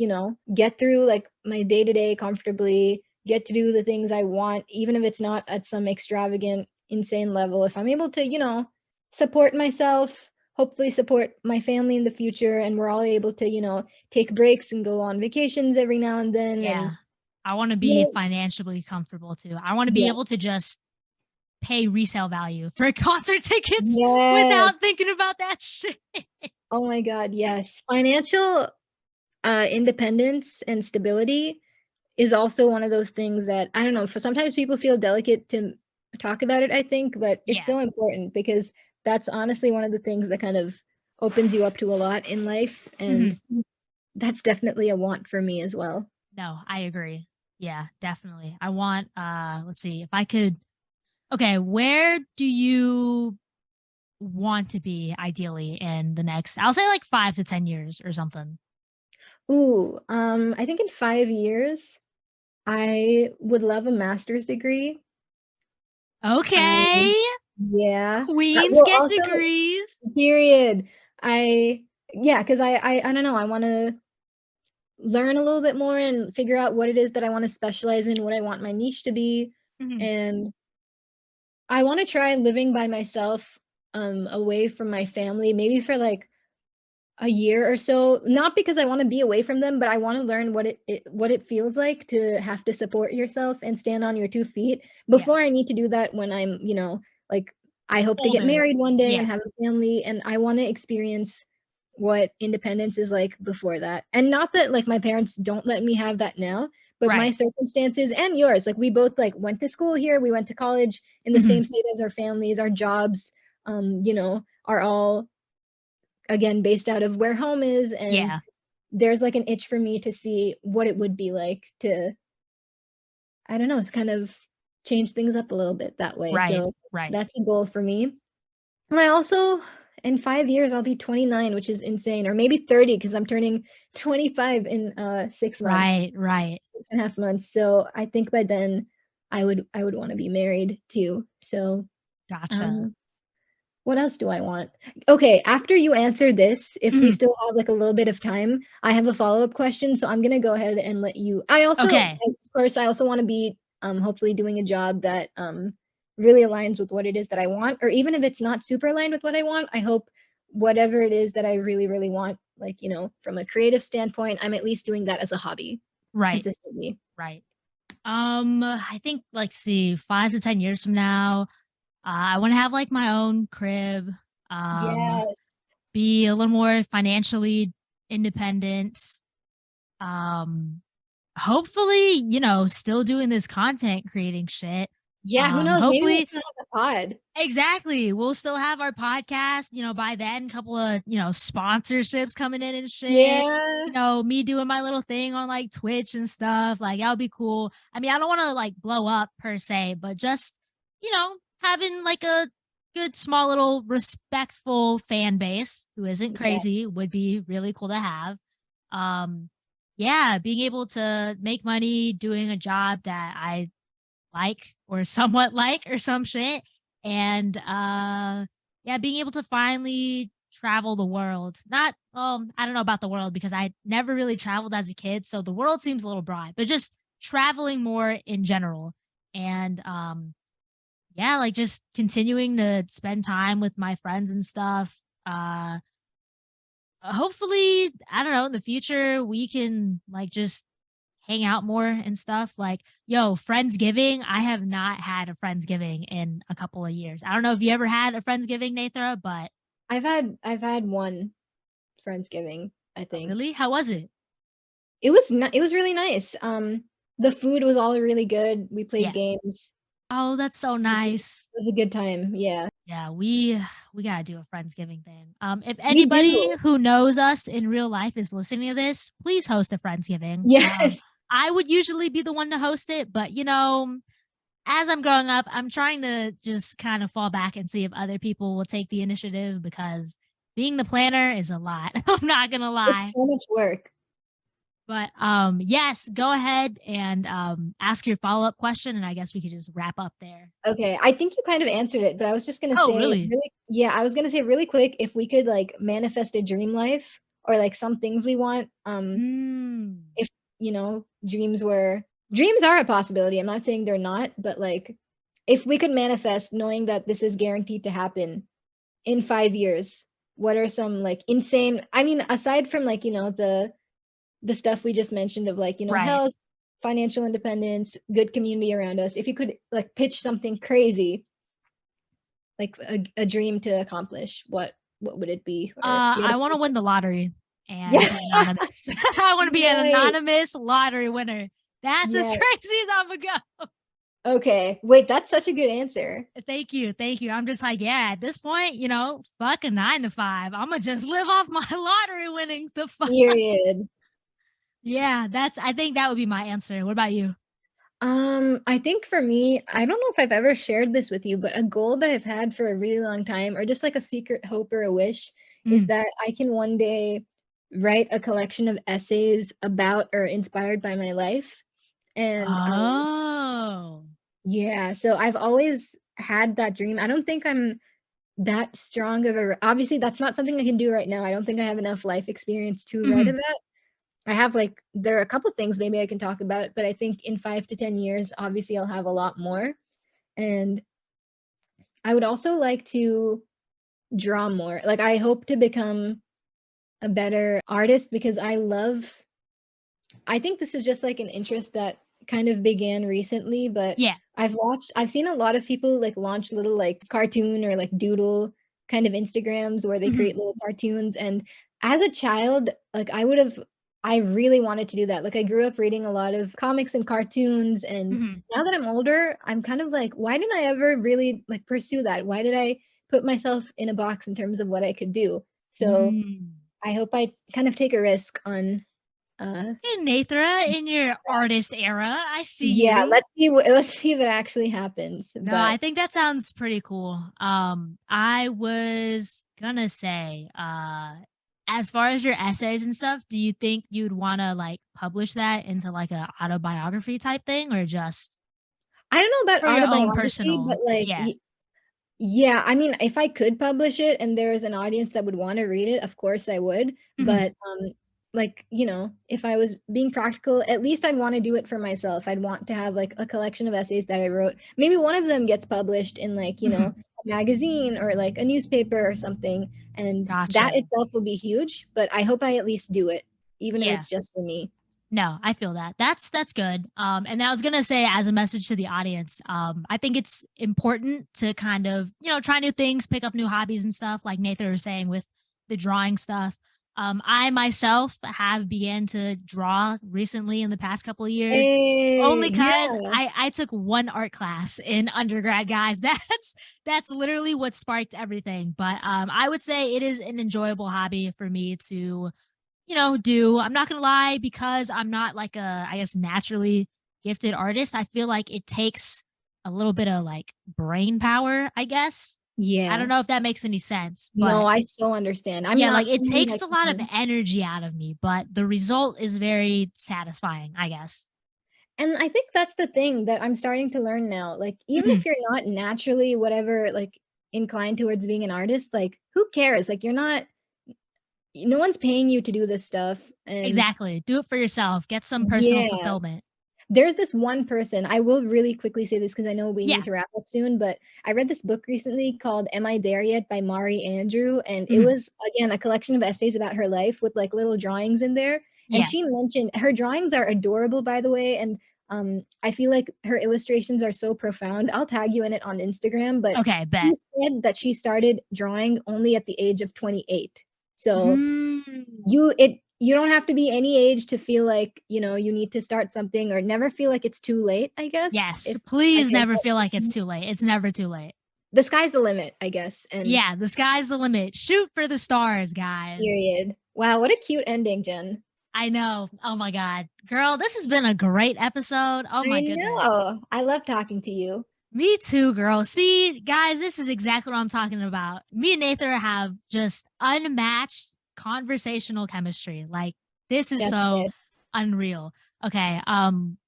get through, like, my day-to-day comfortably, get to do the things I want, even if it's not at some extravagant, insane level, if I'm able to, support myself, hopefully support my family in the future, and we're all able to, take breaks and go on vacations every now and then and, Yeah. I wanna you be know financially comfortable too. I wanna be Yes. able to just pay resale value for concert tickets without Yes. thinking about that shit. Oh my god, yes. Financial, independence and stability is also one of those things that I don't know, for sometimes people feel delicate to talk about it, I think, but it's Yeah. so important because that's honestly one of the things that kind of opens you up to a lot in life, and Mhm. that's definitely a want for me as well. No, I agree. Yeah, definitely. I want, let's see, if I could okay, where do you want to be ideally in the next I'll say like 5 to 10 years or something? Ooh, I think in 5 years, I would love a master's degree. Okay. Um, yeah. Queens Well, get also degrees. period. I Yeah, 'cause I don't know, I wanna learn a little bit more and figure out what it is that I wanna specialize in, what I want my niche to be, Mhm. and I wanna try living by myself, away from my family, maybe for, like, a year or so, not because I wanna be away from them, but I wanna learn what it feels like to have to support yourself and stand on your 2 feet Yeah. before I need to do that when I'm, like, I hope to get Older. married one day and Yeah. have a family, and I wanna experience what independence is like before that. And not that, like, my parents don't let me have that now, but my Right. circumstances and yours, like, we both, like, went to school here, we went to college in the same Mhm. state as our families, our jobs, are all again based out of where home is, and Yeah. there's like an itch for me to see what it would be like to, I don't know, to kind of change things up a little bit that way. Right. So Right. that's a goal for me. And I also, in 5 years, I'll be 29, which is insane, or maybe 30 because I'm turning 25 in 6 months, Right. Right. 6.5 months. So I think by then I would want to be married too. So Gotcha. um, what else do I want? Okay, after you answer this, if we Mhm. still have, like, a little bit of time, I have a follow-up question, so I'm gonna go ahead and let you I also Okay. of course, I also wanna be, hopefully doing a job that, really aligns with what it is that I want, or even if it's not super aligned with what I want, I hope whatever it is that I really, really want, like, from a creative standpoint, I'm at least doing that as a hobby Right. consistently. Right. I think, like, see, 5 to 10 years from now, I wanna have, like, my own crib, um, Yes. be a little more financially independent, um, hopefully, still doing this content creating shit. Yeah, who knows? Maybe we'll Hopefully, still have the pod. exactly. We'll still have our podcast, by then, couple of, sponsorships coming in and shit. Yeah. Me doing my little thing on like Twitch and stuff. Like, that would be cool. I mean, I don't want to like blow up per se, but just, having like a good, small, little respectful fan base who isn't Yeah. crazy would be really cool to have. Um, yeah, being able to make money doing a job that I like or somewhat like or some shit. And yeah, being able to finally travel the world. Not I don't know about the world because I never really traveled as a kid, so the world seems a little broad, but just traveling more in general. And yeah, like just continuing to spend time with my friends and stuff. Hopefully, I don't know, in the future we can like just hang out more and stuff. Like, yo, Friendsgiving. I have not had a Friendsgiving in a couple of years. I don't know if you ever had a Friendsgiving, Nethra, but I've had one Friendsgiving, I oh, think. really? How was it? It was really nice. The food was all really good. We played Yeah. games. Oh, that's so It nice. was a good time. Yeah. Yeah, we gotta do a Friendsgiving thing. If We anybody do. who knows us in real life is listening to this, please host a Friendsgiving. Yes. I would usually be the one to host it, but as I'm growing up, I'm trying to just kind of fall back and see if other people will take the initiative because being the planner is a lot. I'm not gonna It's lie. so much work. But yes, go ahead and ask your follow-up question and I guess we could just wrap up there. Okay, I think you kind of answered it, but I was just gonna Oh, say really? really, yeah, I was gonna say really quick if we could like manifest a dream life or like some things we want. Mm. If dreams are a possibility. I'm not saying they're not, but like if we could manifest knowing that this is guaranteed to happen in 5 years, what are some like insane? I mean, aside from like the stuff we just mentioned of like Right. health, financial independence, good community around us. If you could like pitch something crazy, like a dream to accomplish, what would it be? Or if you had I want to win the lottery and yeah, be anonymous. I want to be an right, anonymous lottery winner. That's as yeah. crazy as I'm gonna go. Okay, wait, that's such a good answer. Thank you. Thank you. I'm just like, yeah, at this point, fuck a 9 to 5. I'm gonna just live off my lottery winnings. The fuck. Period. Yeah, I think that would be my answer. What about you? I think for me, I don't know if I've ever shared this with you, but a goal that I've had for a really long time, or just like a secret hope or a wish, is Mm. that I can one day write a collection of essays about or inspired by my life. And Oh. yeah, so I've always had that dream. I don't think I'm that strong of a, obviously that's not something I can do right now. I don't think I have enough life experience to write Mhm. about. I have like there are a couple things maybe I can talk about, but I think in 5 to 10 years, obviously I'll have a lot more. And I would also like to draw more. Like I hope to become a better artist because I think this is just like an interest that kind of began recently, but Yeah. I've seen a lot of people like launch little like cartoon or like doodle kind of Instagrams where they create Mhm. little cartoons. And as a child, like I really wanted to do that. Like I grew up reading a lot of comics and cartoons, and Mhm. now that I'm older, I'm kind of like, why didn't I ever really like pursue that? Why did I put myself in a box in terms of what I could do? So Mm. I hope I kind of take a risk on uh Hey, Nathra, in your artist era, I see yeah, you. let's see if it actually happens. No, I But think that sounds pretty cool. I was gonna say, as far as your essays and stuff, do you think you'd want to like publish that into like a autobiography type thing, or just I don't know about for your own autobiography, but personal? like Yeah. yeah, I mean, if I could publish it and there's an audience that would want to read it, of course I would. Mhm. But like, if I was being practical, at least I'd want to do it for myself. I'd want to have like a collection of essays that I wrote. Maybe one of them gets published in like, Mhm. a magazine or like a newspaper or something, and that Gotcha. itself will be huge, but I hope I at least do it, even if Yeah. it's just for me. No, I feel that. That's good. And I was gonna say as a message to the audience, I think it's important to kind of, try new things, pick up new hobbies and stuff, like Nathan was saying with the drawing stuff. I myself have began to draw recently in the past couple of years, only because Yeah. I took one art class in undergrad, guys. That's literally what sparked everything. But I would say it is an enjoyable hobby for me to, do. I'm not gonna lie, because I'm not like a, I guess, naturally gifted artist. I feel like it takes a little bit of like brain power, I guess. I don't Yeah. know if that makes any sense, No, but I so understand. I'm yeah, not like it someone takes that a lot of can. energy out of me, but the result is very satisfying, I guess. And I think that's the thing that I'm starting to learn now. Like, even Mhm. if you're not naturally whatever, like inclined towards being an artist, like who cares? Like you're not no one's paying you to do this stuff. And Exactly. Do it for yourself. Get some personal yeah, fulfillment. there's this one person, I will really quickly say this because I know we Yeah. need to wrap up soon, but I read this book recently called Am I There Yet by Mari Andrew, and it Mhm. was again a collection of essays about her life with like little drawings in there. And Yeah. she mentioned her drawings are adorable, by the way, and I feel like her illustrations are so profound. I'll tag you in it on Instagram, but Okay, she bet. said that she started drawing only at the age of 28. So Mm. you don't have to be any age to feel like you need to start something or never feel like it's too late, I guess, Yes. if I Please can. never feel like it's too late. It's never too late. The sky's the limit, I guess. And Yeah, the sky's the limit. Shoot for the stars, guys. period. Wow, what a cute ending, Jen. I know. Oh my God. Girl, this has been a great episode. Oh I my goodness. know, I love talking to you. Me too, girl. See, guys, this is exactly what I'm talking about. Me and Nethra have just unmatched conversational chemistry. Like, this is Chef's so kiss. unreal. Okay,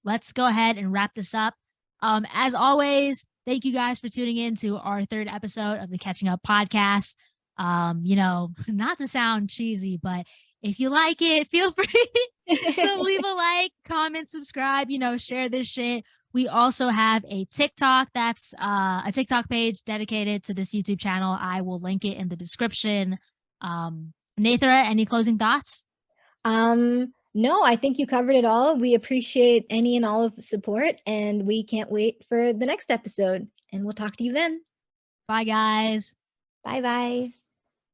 let's go ahead and wrap this up. As always, thank you guys for tuning in to our third episode of the Catching Up podcast. Not to sound cheesy, but if you like it, feel free to leave a like, comment, subscribe, share this shit. We also have a TikTok. That's a TikTok page dedicated to this YouTube channel. I will link it in the description. Nethra, any closing thoughts? No, I think you covered it all. We appreciate any and all of the support, and we can't wait for the next episode. And we'll talk to you then. Bye, guys. Bye bye.